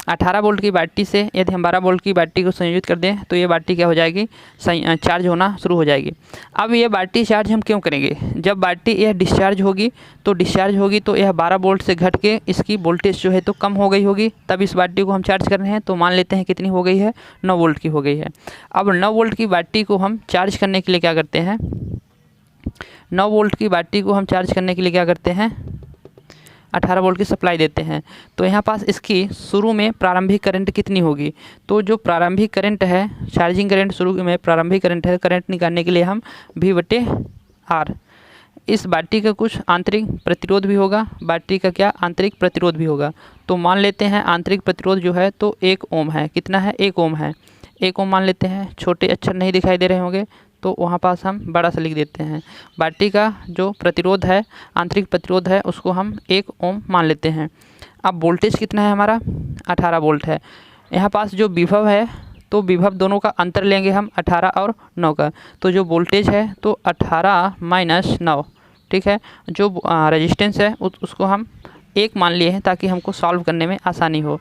18 वोल्ट की बैटरी से यदि हम 12 वोल्ट की बैटरी को संयोजित कर दें तो ये बैटरी क्या हो जाएगी, चार्ज होना शुरू हो जाएगी। अब ये बैटरी चार्ज हम क्यों करेंगे, जब बैटरी यह डिस्चार्ज होगी तो यह 12 वोल्ट से घट के इसकी वोल्टेज जो है तो कम हो गई होगी, तब इस बैटरी को हम चार्ज कर रहे हैं। तो मान लेते हैं कितनी हो गई है, 9 वोल्ट की हो गई है। अब 9 वोल्ट की बैटरी को हम चार्ज करने के लिए क्या करते हैं, 9 वोल्ट की बैटरी को हम चार्ज करने के लिए क्या करते हैं, 18 वोल्ट की सप्लाई देते हैं। तो यहाँ पास इसकी शुरू में प्रारंभिक करंट कितनी होगी, तो जो प्रारंभिक करंट है, चार्जिंग करंट शुरू में प्रारंभिक करंट है, करंट निकालने के लिए हम V/R, इस बैटरी का कुछ आंतरिक प्रतिरोध भी होगा, बैटरी का क्या आंतरिक प्रतिरोध भी होगा। तो मान लेते हैं आंतरिक प्रतिरोध जो है तो 1 ओम है। कितना है, 1 ओम है, 1 ओम मान लेते हैं। छोटे अक्षर नहीं दिखाई दे रहे होंगे तो वहाँ पास हम बड़ा सा लिख देते हैं। बैटरी का जो प्रतिरोध है, आंतरिक प्रतिरोध है, उसको हम 1 ओम मान लेते हैं। अब वोल्टेज कितना है हमारा, 18 वोल्ट है। यहाँ पास जो विभव है, तो विभव दोनों का अंतर लेंगे हम, 18 और 9 का। तो जो वोल्टेज है तो 18 - 9, ठीक है। जो रेजिस्टेंस है उसको हम 1 मान लिए हैं ताकि हमको सॉल्व करने में आसानी हो।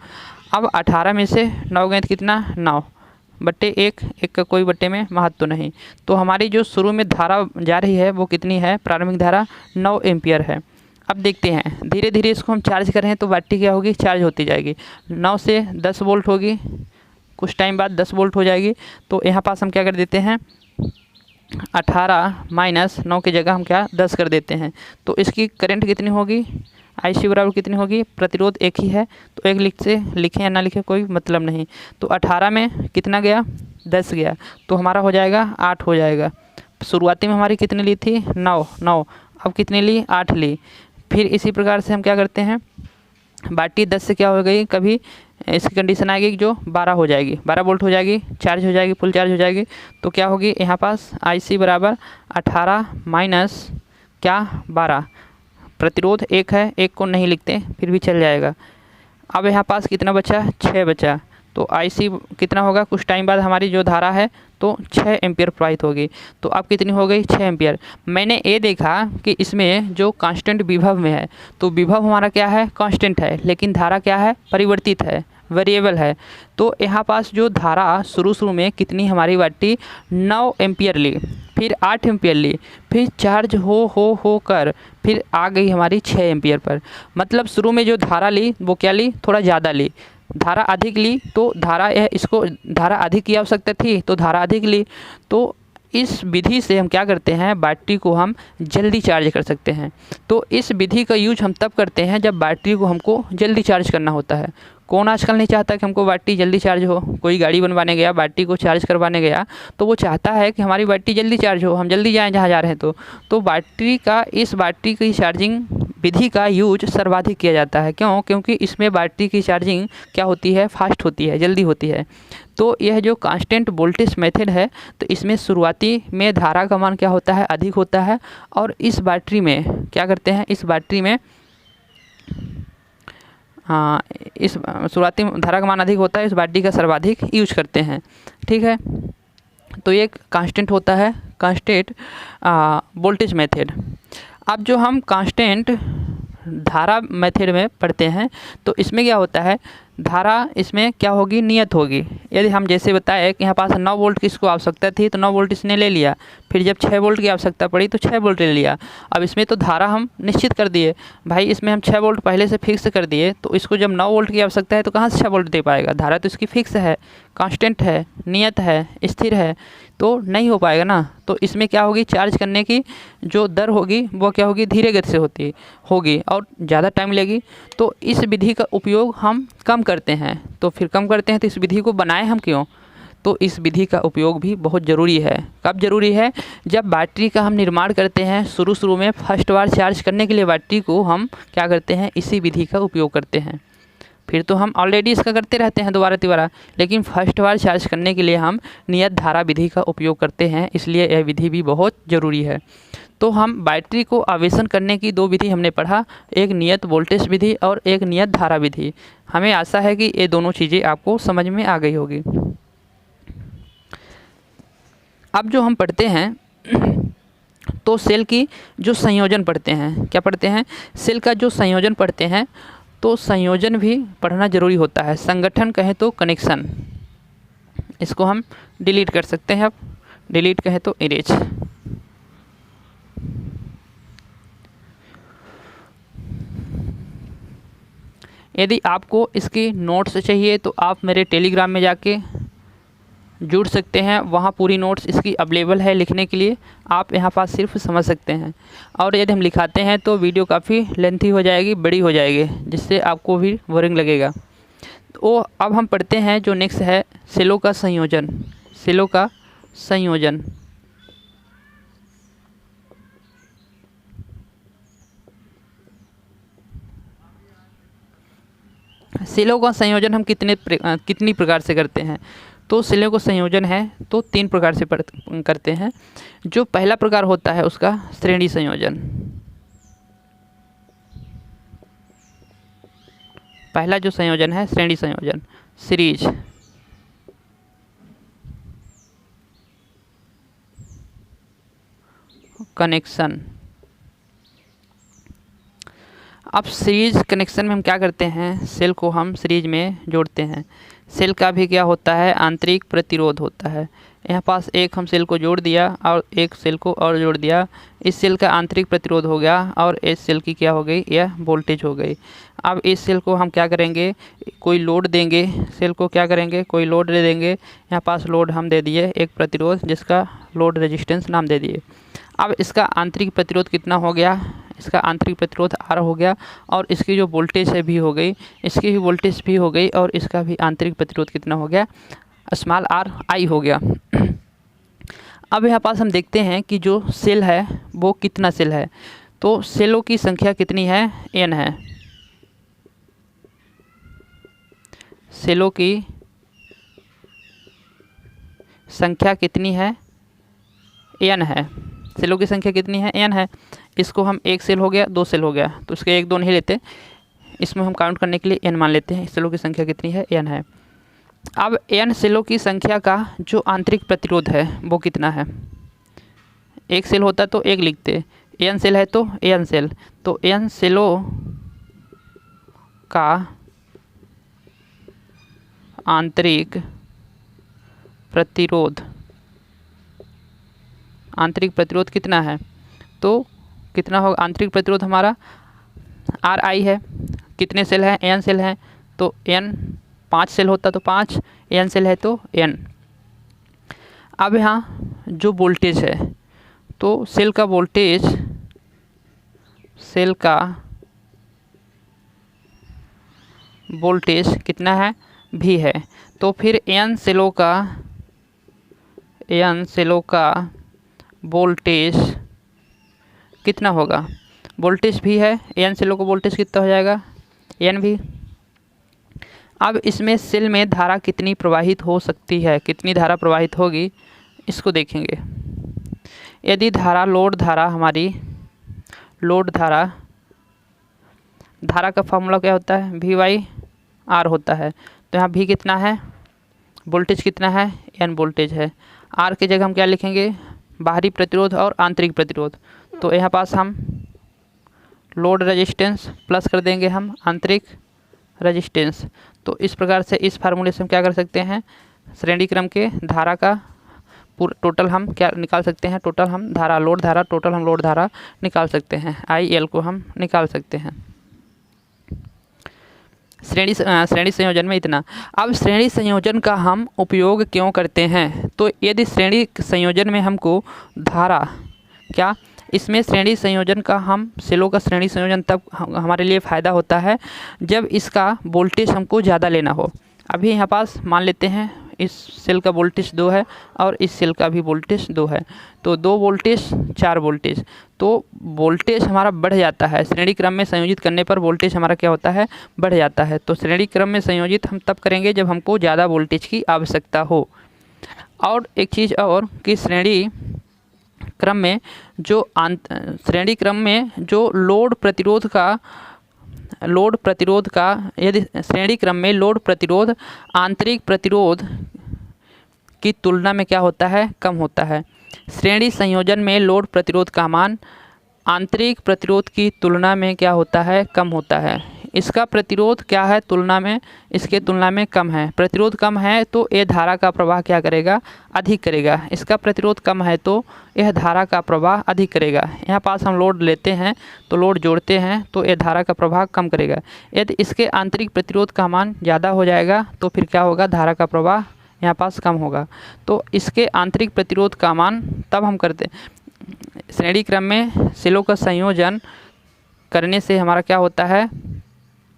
अब 18 में से 9 गए कितना, 9/1, 1 का कोई बट्टे में महत्व तो नहीं। तो हमारी जो शुरू में धारा जा रही है वो कितनी है, प्रारंभिक धारा 9 एम्पियर है। अब देखते हैं, धीरे धीरे इसको हम चार्ज कर रहे हैं तो बैटरी क्या होगी, चार्ज होती जाएगी। 9 से 10 वोल्ट होगी, कुछ टाइम बाद 10 वोल्ट हो जाएगी। तो यहाँ पास हम क्या कर देते हैं, 18 - 9 की जगह हम क्या 10 कर देते हैं। तो इसकी करंट कितनी होगी, IC बराबर कितनी होगी, प्रतिरोध एक ही है तो एक लिखें या ना लिखें कोई मतलब नहीं। तो 18 में कितना गया, 10 गया, तो हमारा हो जाएगा 8 हो जाएगा। शुरुआती में हमारी कितनी ली थी, 9, अब कितनी ली, 8 ली। फिर इसी प्रकार से हम क्या करते हैं, बैटरी 10 से क्या हो गई, कभी इसकी कंडीशन आएगी जो 12 हो जाएगी, 12 वोल्ट हो जाएगी, चार्ज हो जाएगी, फुल चार्ज हो जाएगी। तो क्या होगी यहाँ पास IC बराबर 18 माइनस क्या 12, प्रतिरोध 1 है, 1 को नहीं लिखते फिर भी चल जाएगा। अब यहाँ पास कितना बचा, 6 बचा। तो IC कितना होगा, कुछ टाइम बाद हमारी जो धारा है तो 6 एम्पियर प्रवाहित होगी। तो अब कितनी हो गई, 6 एम्पियर। मैंने ये देखा कि इसमें जो कांस्टेंट विभव में है, तो विभव हमारा क्या है, कांस्टेंट है, लेकिन धारा क्या है, परिवर्तित है, वेरिएबल है। तो यहाँ पास जो धारा शुरू में कितनी हमारी बैटरी 9 एम्पियर ली, फिर 8 एम्पियर ली, फिर चार्ज हो कर फिर आ गई हमारी 6 एम्पियर पर। मतलब शुरू में जो धारा ली वो क्या ली, थोड़ा ज़्यादा ली, धारा अधिक ली। तो धारा अधिक की आवश्यकता थी तो धारा अधिक ली। तो इस विधि से हम क्या करते हैं, बैटरी को हम जल्दी चार्ज कर सकते हैं। तो इस विधि का यूज हम तब करते हैं जब बैटरी को हमको जल्दी चार्ज करना होता है। कौन आजकल नहीं चाहता कि हमको बैटरी जल्दी चार्ज हो। कोई गाड़ी बनवाने गया, बैटरी को चार्ज करवाने गया, तो वो चाहता है कि हमारी बैटरी जल्दी चार्ज हो, हम जल्दी जाएँ जहाँ जा रहे हैं। तो इस बैटरी की चार्जिंग विधि का यूज सर्वाधिक किया जाता है। क्यों? क्योंकि इसमें बैटरी की चार्जिंग क्या होती है, फास्ट होती है, जल्दी होती है। तो यह जो कांस्टेंट वोल्टेज मेथड है, तो इसमें शुरुआती में धारा का मान क्या होता है, अधिक होता है। और इस बैटरी में क्या करते हैं, इस बैटरी में इस शुरुआती धारा का मान अधिक होता है, इस बैटरी का सर्वाधिक यूज करते हैं। ठीक है, तो ये कांस्टेंट होता है, कांस्टेंट वोल्टेज मेथड। अब जो हम कांस्टेंट धारा मेथड में पढ़ते हैं, तो इसमें क्या होता है, धारा इसमें क्या होगी, नियत होगी। यदि हम जैसे बताए कि यहाँ पास 9 वोल्ट की इसको आवश्यकता थी, तो 9 वोल्ट इसने ले लिया। फिर जब 6 वोल्ट की आवश्यकता पड़ी तो 6 वोल्ट ले लिया। अब इसमें तो धारा हम निश्चित कर दिए भाई, इसमें हम 6 वोल्ट पहले से फिक्स कर दिए, तो इसको जब 9 वोल्ट की आवश्यकता है तो कहाँ से 6 वोल्ट दे पाएगा। धारा तो इसकी फिक्स है, कांस्टेंट है, नियत है, स्थिर है, तो नहीं हो पाएगा ना। तो इसमें क्या होगी, चार्ज करने की जो दर होगी वो क्या होगी, धीरे गति से होगी और ज़्यादा टाइम लेगी। तो इस विधि का उपयोग हम कम करते हैं। तो फिर कम करते हैं तो इस विधि को बनाए हम क्यों, तो इस विधि का उपयोग भी बहुत ज़रूरी है। कब ज़रूरी है, जब बैटरी का हम निर्माण करते हैं, शुरू में फर्स्ट बार चार्ज करने के लिए बैटरी को हम क्या करते हैं, इसी विधि का उपयोग करते हैं। फिर तो हम ऑलरेडी इसका करते रहते हैं दोबारा तिबारा, लेकिन फर्स्ट बार चार्ज करने के लिए हम नियत धारा विधि का उपयोग करते हैं, इसलिए यह विधि भी बहुत ज़रूरी है। तो हम बैटरी को आवेशन करने की 2 विधि हमने पढ़ा, एक नियत वोल्टेज विधि और एक नियत धारा विधि। हमें आशा है कि ये दोनों चीज़ें आपको समझ में आ गई होगी। अब जो हम पढ़ते हैं, तो सेल की जो संयोजन पढ़ते हैं, क्या पढ़ते हैं, सेल का जो संयोजन पढ़ते हैं। तो संयोजन भी पढ़ना ज़रूरी होता है। संगठन कहें तो कनेक्शन, इसको हम डिलीट कर सकते हैं। अब डिलीट कहें तो इरेज। यदि आपको इसकी नोट्स चाहिए तो आप मेरे टेलीग्राम में जाके जुड़ सकते हैं, वहाँ पूरी नोट्स इसकी अवेलेबल है लिखने के लिए। आप यहाँ पास सिर्फ समझ सकते हैं, और यदि हम लिखाते हैं तो वीडियो काफ़ी लेंथी हो जाएगी, बड़ी हो जाएगी, जिससे आपको भी बोरिंग लगेगा। तो अब हम पढ़ते हैं जो नेक्स्ट है, सेलों का संयोजन। सेलों का संयोजन, सेलों का संयोजन हम कितनी प्रकार से करते हैं। तो सेलों का संयोजन है तो 3 प्रकार से करते हैं। जो पहला प्रकार होता है उसका श्रेणी संयोजन। पहला जो संयोजन है श्रेणी संयोजन, सीरीज। कनेक्शन। अब सीरीज कनेक्शन में हम क्या करते हैं, सेल को हम सीरीज में जोड़ते हैं। सेल का भी क्या होता है, आंतरिक प्रतिरोध होता है। यहाँ पास एक हम सेल को जोड़ दिया और एक सेल को और जोड़ दिया, इस सेल का आंतरिक प्रतिरोध हो गया और इस सेल की क्या हो गई, यह वोल्टेज हो गई। अब इस सेल को हम क्या करेंगे, कोई लोड देंगे, सेल को क्या करेंगे, कोई लोड दे देंगे। यहाँ पास लोड हम दे दिए एक प्रतिरोध, जिसका लोड रेजिस्टेंस नाम दे दिए। अब इसका आंतरिक प्रतिरोध कितना हो गया, इसका आंतरिक प्रतिरोध R हो गया, और इसकी जो वोल्टेज है भी हो गई, इसकी भी वोल्टेज भी हो गई, और इसका भी आंतरिक प्रतिरोध कितना हो गया, स्मॉल r I हो गया। अब यहाँ पास हम देखते हैं कि जो सेल है वो कितना सेल है। तो सेलों की संख्या कितनी है, n है। सेलों की संख्या कितनी है, n है। सेलों की संख्या कितनी है, n है। इसको हम एक सेल हो गया, 2 सेल हो गया, तो इसके 1 2 नहीं लेते, इसमें हम काउंट करने के लिए n मान लेते हैं। सेलों की संख्या कितनी है, n है। अब n सेलों की संख्या का जो आंतरिक प्रतिरोध है वो कितना है। एक सेल होता तो 1 लिखते, n सेल है तो n सेल, तो n सेलों का आंतरिक प्रतिरोध, आंतरिक प्रतिरोध कितना है, तो कितना होगा, आंतरिक प्रतिरोध हमारा RI है। कितने सेल हैं, n सेल हैं, तो n 5 सेल होता तो 5, n सेल है तो n। अब यहाँ जो वोल्टेज है, तो सेल का वोल्टेज कितना है, V है। तो फिर n सेलों का वोल्टेज कितना होगा, वोल्टेज भी है, n सेलों का वोल्टेज कितना हो जाएगा, NV। अब इसमें सेल में धारा कितनी प्रवाहित हो सकती है, कितनी धारा प्रवाहित होगी, इसको देखेंगे। यदि धारा धारा का फॉर्मूला क्या होता है, V/R होता है। तो यहाँ V कितना है, वोल्टेज कितना है, N वोल्टेज है। R की जगह हम क्या लिखेंगे, बाहरी प्रतिरोध और आंतरिक प्रतिरोध। तो यहाँ पास हम लोड रेजिस्टेंस प्लस कर देंगे हम आंतरिक रेजिस्टेंस। तो इस प्रकार से इस फार्मूले से हम क्या कर सकते हैं, श्रेणी क्रम के धारा का टोटल हम क्या निकाल सकते हैं, टोटल हम लोड धारा निकाल सकते हैं, IL को हम निकाल सकते हैं। श्रेणी संयोजन में इतना। अब श्रेणी संयोजन का हम उपयोग क्यों करते हैं, तो यदि श्रेणी संयोजन में हमको धारा क्या, इसमें श्रेणी संयोजन का हम सेलों का श्रेणी संयोजन तब हमारे लिए फ़ायदा होता है जब इसका वोल्टेज हमको ज़्यादा लेना हो। अभी यहाँ पास मान लेते हैं इस सेल का वोल्टेज 2 है और इस सेल का भी वोल्टेज 2 है, तो 2 वोल्टेज 4 वोल्टेज, तो वोल्टेज हमारा बढ़ जाता है। श्रेणी क्रम में संयोजित करने पर वोल्टेज हमारा क्या होता है, बढ़ जाता है। तो श्रेणी क्रम में संयोजित हम तब करेंगे जब हमको ज़्यादा वोल्टेज की आवश्यकता हो। और एक चीज़ और कि श्रेणी क्रम में जो लोड प्रतिरोध का यदि श्रेणी क्रम में लोड प्रतिरोध आंतरिक प्रतिरोध की तुलना में क्या होता है, कम होता है। श्रेणी संयोजन में लोड प्रतिरोध का मान आंतरिक प्रतिरोध की तुलना में क्या होता है, कम होता है। इसका प्रतिरोध क्या है, इसके तुलना में कम है। प्रतिरोध कम है तो यह धारा का प्रवाह क्या करेगा, अधिक करेगा। इसका प्रतिरोध कम है तो यह धारा का प्रवाह अधिक करेगा। यहाँ पास हम लोड लेते हैं तो लोड जोड़ते हैं तो यह धारा का प्रवाह कम करेगा। यदि इसके आंतरिक प्रतिरोध का मान ज़्यादा हो जाएगा तो फिर क्या होगा, धारा का प्रवाह यहाँ पास कम होगा। तो इसके आंतरिक प्रतिरोध का मान तब हम करते, श्रेणी क्रम में सेलों का संयोजन करने से हमारा क्या होता है,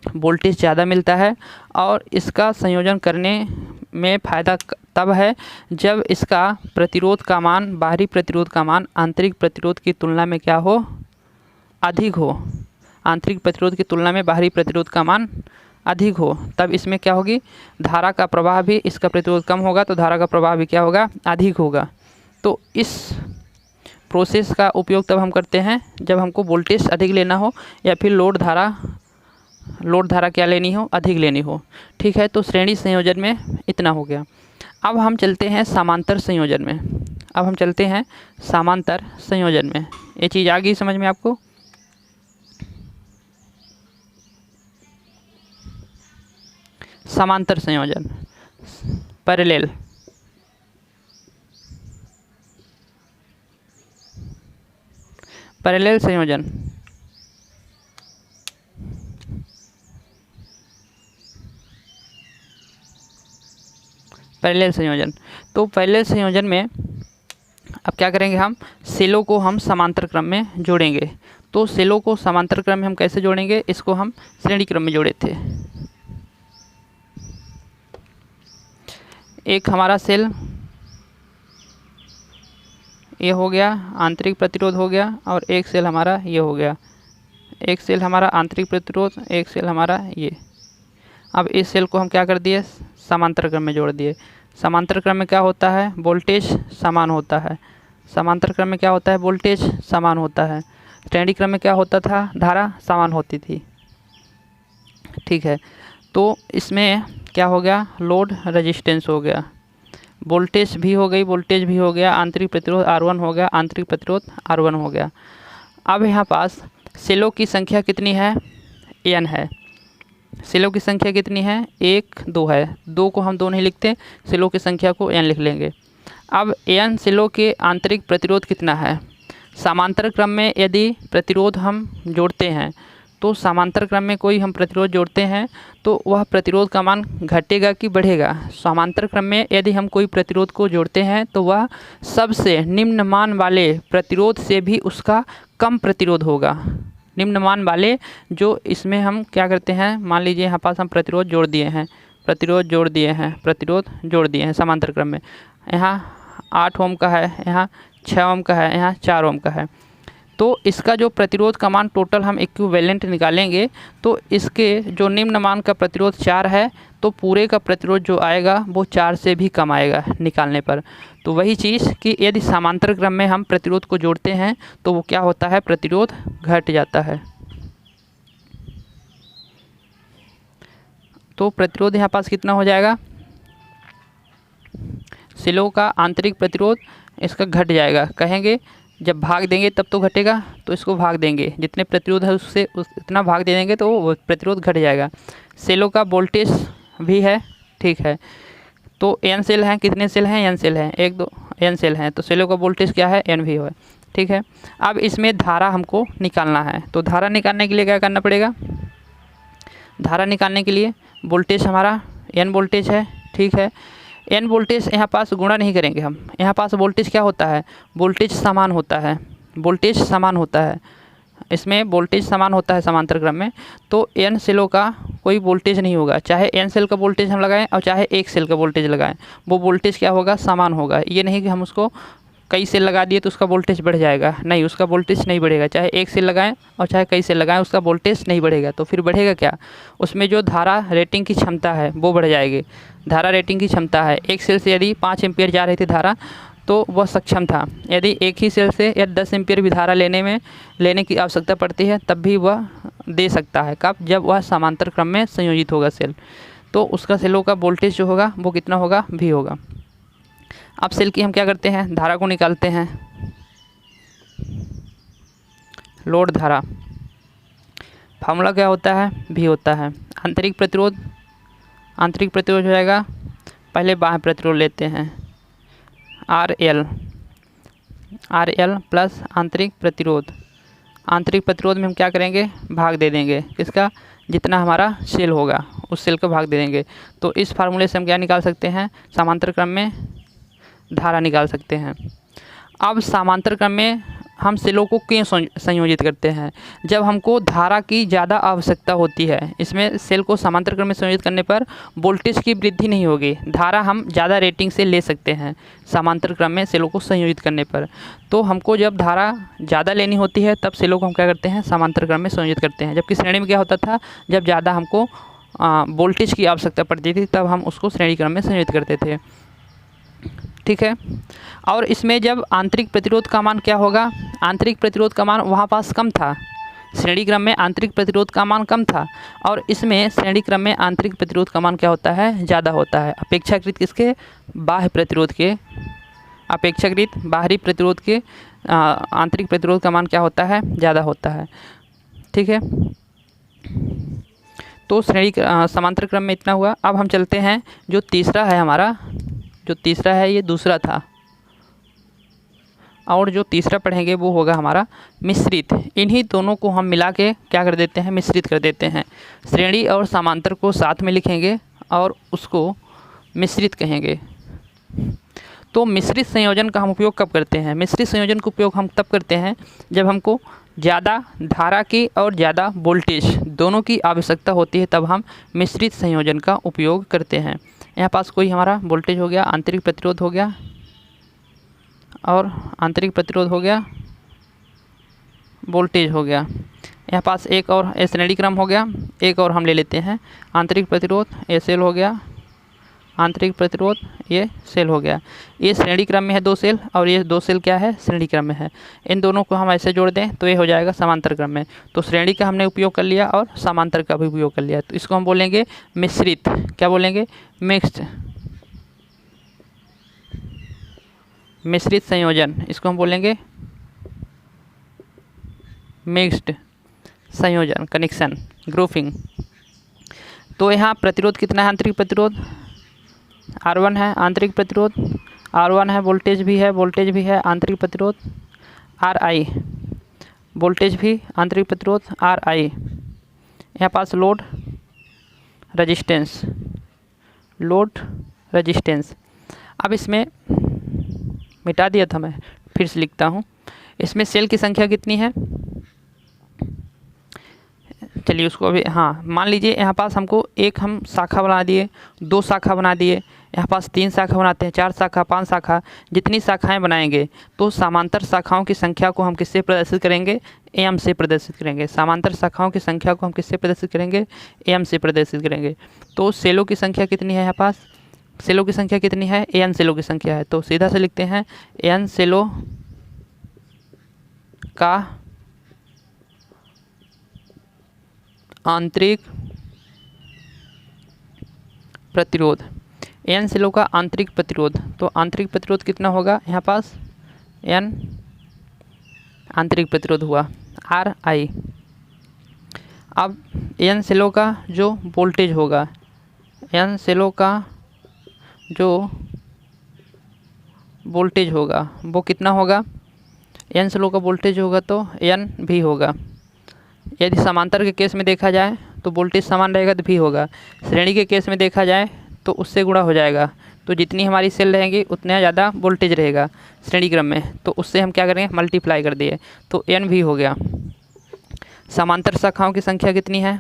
वोल्टेज ज़्यादा मिलता है। और इसका संयोजन करने में फ़ायदा तब है जब इसका प्रतिरोध का मान, बाहरी प्रतिरोध का मान आंतरिक प्रतिरोध की तुलना में क्या हो, अधिक हो। आंतरिक प्रतिरोध की तुलना में बाहरी प्रतिरोध का मान अधिक हो, तब इसमें क्या होगी, धारा का प्रवाह भी, इसका प्रतिरोध कम होगा तो धारा का प्रवाह भी क्या होगा, अधिक होगा। तो इस प्रोसेस का उपयोग तब हम करते हैं जब हमको वोल्टेज अधिक लेना हो या फिर लोड धारा क्या लेनी हो, अधिक लेनी हो। ठीक है, तो श्रेणी संयोजन में इतना हो गया। अब हम चलते हैं समांतर संयोजन में। ये चीज़ आ गई समझ में आपको। समांतर संयोजन, पैरेलल। पैरेलल संयोजन, तो पैरेलल संयोजन में अब क्या करेंगे, हम सेलों को हम समांतर क्रम में जोड़ेंगे। तो सेलों को समांतर क्रम में हम कैसे जोड़ेंगे, इसको हम श्रेणी क्रम में जोड़े थे। एक हमारा सेल ये हो गया, आंतरिक प्रतिरोध हो गया, और एक सेल हमारा ये हो गया। एक सेल हमारा आंतरिक प्रतिरोध, एक सेल हमारा ये। अब इस सेल को हम क्या कर दिए, समांतर क्रम में जोड़ दिए। समांतर क्रम में क्या होता है, वोल्टेज समान होता है। समांतर क्रम में क्या होता है, वोल्टेज समान होता है। श्रेणी क्रम में क्या होता था, धारा समान होती थी। ठीक है, तो इसमें क्या हो गया, लोड रेजिस्टेंस हो गया, वोल्टेज भी हो गया, आंतरिक प्रतिरोध R1 हो गया, आंतरिक प्रतिरोध R1 हो गया। अब यहाँ पास सेलों की संख्या कितनी है, N है। सेलों की संख्या कितनी है, 1 2 है। 2 को हम 2 नहीं लिखते, सेलों की संख्या को N लिख लेंगे। अब N सेलों के आंतरिक प्रतिरोध कितना है। समांतर क्रम में यदि प्रतिरोध हम जोड़ते हैं तो समांतर क्रम में कोई हम प्रतिरोध जोड़ते हैं तो वह प्रतिरोध का मान घटेगा कि बढ़ेगा। समांतर क्रम में यदि हम कोई प्रतिरोध को जोड़ते हैं तो वह सबसे निम्न मान वाले प्रतिरोध से भी उसका कम प्रतिरोध होगा। निम्न मान वाले जो इसमें हम क्या करते हैं, मान लीजिए यहाँ पास हम प्रतिरोध जोड़ दिए हैं, प्रतिरोध जोड़ दिए हैं समांतर क्रम में। यहाँ 8 ओम का है, यहाँ 6 ओम का है, यहाँ 4 ओम का है। तो इसका जो प्रतिरोध का मान टोटल हम इक्विवेलेंट निकालेंगे तो इसके जो निम्न मान का प्रतिरोध 4 है तो पूरे का प्रतिरोध जो आएगा वो 4 से भी कम आएगा निकालने पर। तो वही चीज़ कि यदि समांतर क्रम में हम प्रतिरोध को जोड़ते हैं तो वो क्या होता है, प्रतिरोध घट जाता है। तो प्रतिरोध यहाँ पास कितना हो जाएगा, सेलों का आंतरिक प्रतिरोध इसका घट जाएगा। कहेंगे जब भाग देंगे तब तो घटेगा, तो इसको भाग देंगे, जितने प्रतिरोध है उससे उतना भाग दे देंगे तो वो प्रतिरोध घट जाएगा। सेलों का वोल्टेज भी है, ठीक है। तो एन सेल हैं, कितने सेल हैं, एन सेल हैं, 1 2 एन सेल हैं, तो सेलों का वोल्टेज क्या है, एन वी है, ठीक है। अब इसमें धारा हमको निकालना है, तो धारा निकालने के लिए क्या करना पड़ेगा, धारा निकालने के लिए वोल्टेज हमारा एन वोल्टेज है, ठीक है। एन वोल्टेज यहाँ पास गुणा नहीं करेंगे हम, यहाँ पास वोल्टेज क्या होता है, वोल्टेज समान होता है, वोल्टेज समान होता है, इसमें वोल्टेज समान होता है समांतर क्रम में। तो एन सेलों का कोई वोल्टेज नहीं होगा, चाहे एन सेल का वोल्टेज हम लगाएं और चाहे एक सेल का वोल्टेज लगाएं, वो वोल्टेज क्या होगा, समान होगा। ये नहीं कि हम उसको कई सेल लगा दिए तो उसका वोल्टेज बढ़ जाएगा, नहीं, उसका वोल्टेज नहीं बढ़ेगा। चाहे एक सेल लगाएं और चाहे कई सेल लगाएं, उसका वोल्टेज नहीं बढ़ेगा। तो फिर बढ़ेगा क्या, उसमें जो धारा रेटिंग की क्षमता है वो बढ़ जाएगी। धारा रेटिंग की क्षमता है, एक सेल से यदि 5 एम्पियर जा रही थी धारा तो वह सक्षम था, यदि एक ही सेल से या 10 एम्पियर भी धारा लेने की आवश्यकता पड़ती है तब भी वह दे सकता है। कब, जब वह समांतर क्रम में संयोजित होगा सेल, तो उसका सेलों का वोल्टेज जो होगा वो कितना होगा, भी होगा। अब सेल की हम क्या करते हैं, धारा को निकालते हैं। लोड धारा फार्मूला क्या होता है, भी होता है। आंतरिक प्रतिरोध हो जाएगा, पहले बाह्य प्रतिरोध लेते हैं, RL प्लस आंतरिक प्रतिरोध में हम क्या करेंगे, भाग दे देंगे, किसका, जितना हमारा सेल होगा उस सेल का भाग दे देंगे। तो इस फार्मूले से हम क्या निकाल सकते हैं, समांतर क्रम में धारा निकाल सकते हैं। अब समांतर क्रम में हम सेलों को क्यों संयोजित करते हैं, जब हमको धारा की ज़्यादा आवश्यकता होती है। इसमें सेल को समांतर क्रम में संयोजित करने पर वोल्टेज की वृद्धि नहीं होगी, धारा हम ज़्यादा रेटिंग से ले सकते हैं समांतर क्रम में सेलों को संयोजित करने पर। तो हमको जब धारा ज़्यादा लेनी होती है तब सेलों को हम क्या करते हैं, समांतर क्रम में संयोजित करते हैं। जबकि श्रेणी में क्या होता था, जब ज़्यादा हमको वोल्टेज की आवश्यकता पड़ती थी तब हम उसको श्रेणी क्रम में संयोजित करते थे, ठीक है। और इसमें जब आंतरिक प्रतिरोध का मान क्या होगा, आंतरिक प्रतिरोध का मान वहाँ पास कम था, श्रेणी क्रम में आंतरिक प्रतिरोध का मान कम था, और इसमें श्रेणी क्रम में आंतरिक प्रतिरोध का मान क्या होता है, ज़्यादा होता है, अपेक्षाकृत किसके, बाह्य प्रतिरोध के, अपेक्षाकृत बाहरी प्रतिरोध के आंतरिक प्रतिरोध का मान क्या होता है, ज़्यादा होता है, ठीक है। तो श्रेणी समांतर क्रम में इतना हुआ। अब हम चलते हैं, जो तीसरा है हमारा, जो तीसरा है ये दूसरा था, और जो तीसरा पढ़ेंगे वो होगा हमारा मिश्रित। इन्हीं दोनों को हम मिला के क्या कर देते हैं, मिश्रित कर देते हैं। श्रेणी और समांतर को साथ में लिखेंगे और उसको मिश्रित कहेंगे। तो मिश्रित संयोजन का हम उपयोग कब करते हैं, मिश्रित संयोजन का उपयोग हम तब करते हैं जब हमको ज़्यादा धारा की और ज़्यादा वोल्टेज दोनों की आवश्यकता होती है, तब हम मिश्रित संयोजन का उपयोग करते हैं। यहाँ पास कोई हमारा वोल्टेज हो गया, आंतरिक प्रतिरोध हो गया, और आंतरिक प्रतिरोध हो गया, वोल्टेज हो गया। यहाँ पास एक और श्रेणी क्रम हो गया, एक और हम ले लेते हैं, आंतरिक प्रतिरोध, ये सेल हो गया, आंतरिक प्रतिरोध, ये सेल हो गया। ये श्रेणी क्रम में है 2 सेल, और ये 2 सेल क्या है, श्रेणी क्रम में है। इन दोनों को हम ऐसे जोड़ दें तो ये हो जाएगा समांतर क्रम में। तो श्रेणी का हमने उपयोग कर लिया और समांतर का भी उपयोग कर लिया, तो इसको हम बोलेंगे मिश्रित। क्या बोलेंगे, मिक्स्ड, मिश्रित संयोजन, इसको हम बोलेंगे मिक्स्ड संयोजन, कनेक्शन, ग्रुपिंग। तो यहाँ प्रतिरोध कितना है, आंतरिक प्रतिरोध R1 है, आंतरिक प्रतिरोध R1 है, वोल्टेज भी है, आंतरिक प्रतिरोध RI, वोल्टेज भी, आंतरिक प्रतिरोध RI, यहाँ पास लोड रेजिस्टेंस। अब इसमें मिटा दिया था मैं, फिर से लिखता हूँ। इसमें सेल की संख्या कितनी है, चलिए उसको अभी, हाँ मान लीजिए यहाँ पास हमको एक हम शाखा बना दिए, 2 शाखा बना दिए, यहाँ पास 3 शाखा बनाते हैं, 4 शाखा, 5 शाखा, जितनी शाखाएं बनाएंगे तो समांतर शाखाओं की संख्या को हम किससे प्रदर्शित करेंगे, एम से प्रदर्शित करेंगे। समांतर शाखाओं की संख्या को हम किससे प्रदर्शित करेंगे, एम से प्रदर्शित करेंगे। तो सेलों की संख्या कितनी है, यहाँ पास सेलों की संख्या कितनी है, एन सेलों की संख्या है। तो सीधा से लिखते हैं एन सेलों का आंतरिक प्रतिरोध, एन सेलों का आंतरिक प्रतिरोध। तो आंतरिक प्रतिरोध कितना होगा, यहाँ पास एन आंतरिक प्रतिरोध हुआ आर आई। अब एन सेलों का जो वोल्टेज होगा, एन सेलों का जो वोल्टेज होगा वो कितना होगा, एन सेलों का वोल्टेज होगा तो एन भी होगा। यदि समांतर के केस में देखा जाए तो वोल्टेज समान रहेगा तो भी होगा। श्रेणी के केस में देखा जाए तो उससे गुणा हो जाएगा। तो जितनी हमारी सेल रहेंगी उतना ज़्यादा वोल्टेज रहेगा श्रेणी क्रम में, तो उससे हम क्या करेंगे, मल्टीप्लाई कर दिए तो एन भी हो गया। समांतर शाखाओं की संख्या कितनी है,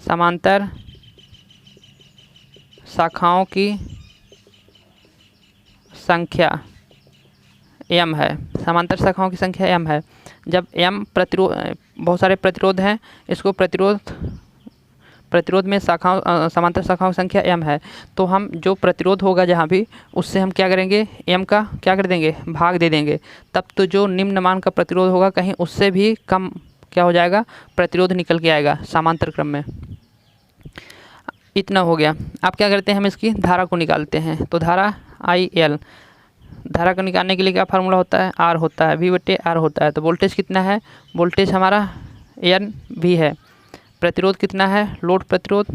समांतर शाखाओं की संख्या एम है, समांतर शाखाओं की संख्या एम है। जब एम प्रतिरोध, बहुत सारे प्रतिरोध हैं, इसको प्रतिरोध में शाखाओं, समांतर शाखाओं की संख्या एम है, तो हम जो प्रतिरोध होगा जहाँ भी, उससे हम क्या करेंगे, एम का क्या कर देंगे, भाग दे देंगे। तब तो जो निम्न मान का प्रतिरोध होगा कहीं उससे भी कम क्या हो जाएगा, प्रतिरोध निकल के आएगा समांतर क्रम में। इतना हो गया। अब क्या करते हैं, हम इसकी धारा को निकालते हैं। तो धारा आई एल, धारा को निकालने के लिए क्या फार्मूला होता है, आर होता है, वी बटे आर होता है। तो वोल्टेज कितना है, वोल्टेज हमारा एन भी है, प्रतिरोध कितना है, लोड प्रतिरोध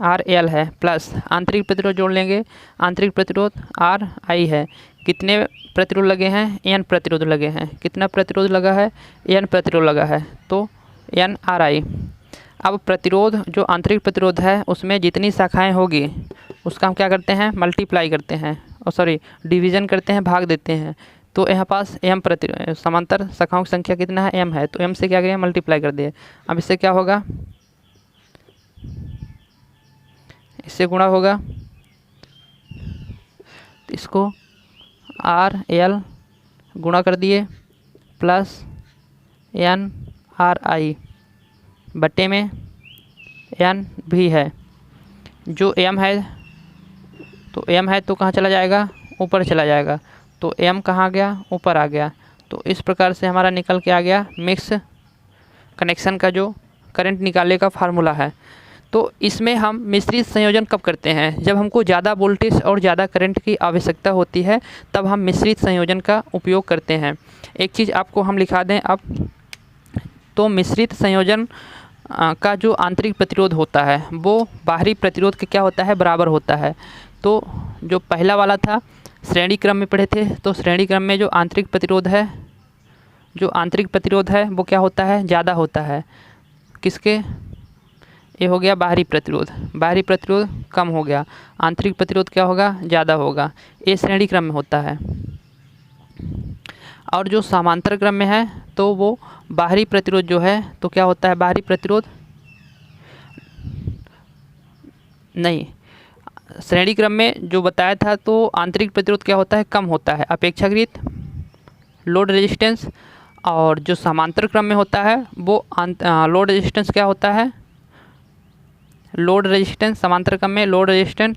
आर एल है, प्लस आंतरिक प्रतिरोध जोड़ लेंगे, आंतरिक प्रतिरोध आर आई है। कितने प्रतिरोध लगे हैं, एन प्रतिरोध लगे हैं। कितना प्रतिरोध लगा है, एन प्रतिरोध लगा है, तो एन आर आई। अब प्रतिरोध जो आंतरिक प्रतिरोध है उसमें जितनी शाखाएं होगी उसका हम क्या करते हैं, मल्टीप्लाई करते हैं, और सॉरी डिवीज़न करते हैं, भाग देते हैं। तो यहाँ पास एम समांतर शाखाओं की संख्या कितना है, एम है, तो एम से क्या करें, मल्टीप्लाई कर दिए। अब इससे क्या होगा, इससे गुणा होगा, तो इसको आर एल गुणा कर दिए प्लस एन आर आई बटे में एन भी है। जो एम है तो एम है तो कहाँ चला जाएगा, ऊपर चला जाएगा, तो एम कहाँ गया, ऊपर आ गया। तो इस प्रकार से हमारा निकल के आ गया मिक्स कनेक्शन का जो करंट निकालने का फार्मूला है। तो इसमें हम मिश्रित संयोजन कब करते हैं, जब हमको ज़्यादा वोल्टेज और ज़्यादा करंट की आवश्यकता होती है, तब हम मिश्रित संयोजन का उपयोग करते हैं। एक चीज़ आपको हम लिखा दें अब, तो मिश्रित संयोजन का जो आंतरिक प्रतिरोध होता है वो बाहरी प्रतिरोध के क्या होता है, बराबर होता है। तो जो पहला वाला था श्रेणी क्रम में पढ़े थे, तो श्रेणी क्रम में जो आंतरिक प्रतिरोध है, जो आंतरिक प्रतिरोध है वो क्या होता है, ज़्यादा होता है किसके, ये हो गया बाहरी प्रतिरोध, बाहरी प्रतिरोध कम हो गया, आंतरिक प्रतिरोध क्या होगा, ज़्यादा होगा। ये श्रेणी क्रम में होता है। और जो समांतर क्रम में है तो वो बाहरी प्रतिरोध जो है तो क्या होता है, बाहरी प्रतिरोध नहीं, श्रेणी क्रम में जो बताया था तो आंतरिक प्रतिरोध क्या होता है, कम होता है अपेक्षाकृत लोड रेजिस्टेंस। और जो समांतर क्रम में होता है वो लोड रेजिस्टेंस क्या होता है, लोड रेजिस्टेंस, समांतर क्रम में लोड रेजिस्टेंस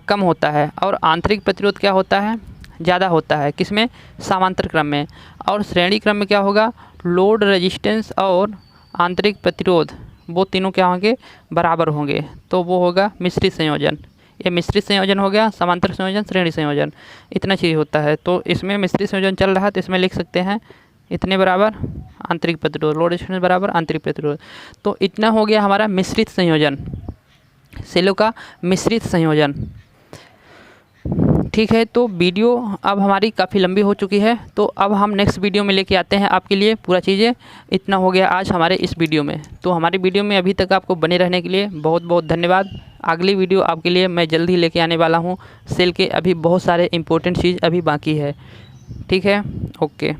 कम होता है, और आंतरिक प्रतिरोध क्या होता है, ज़्यादा होता है किसमें, समांतर क्रम में। और श्रेणी क्रम में क्या होगा, लोड रेजिस्टेंस और आंतरिक प्रतिरोध वो तीनों क्या होंगे, बराबर होंगे, तो वो होगा मिश्रित संयोजन। ये मिश्रित संयोजन हो गया, समांतर संयोजन, श्रेणी संयोजन, इतना चीज़ होता है। तो इसमें मिश्रित संयोजन चल रहा है तो इसमें लिख सकते हैं इतने बराबर आंतरिक प्रतिरोध, लोड रेजिस्टेंस बराबर आंतरिक प्रतिरोध। तो इतना हो गया हमारा मिश्रित संयोजन, सेलों का मिश्रित संयोजन। ठीक है, तो वीडियो अब हमारी काफ़ी लंबी हो चुकी है, तो अब हम नेक्स्ट वीडियो में लेके आते हैं आपके लिए पूरा चीज़ें। इतना हो गया आज हमारे इस वीडियो में। तो हमारी वीडियो में अभी तक आपको बने रहने के लिए बहुत बहुत धन्यवाद। अगली वीडियो आपके लिए मैं जल्द ही लेके आने वाला हूँ। सेल के अभी बहुत सारे इंपॉर्टेंट चीज़ अभी बाकी है। ठीक है, ओके।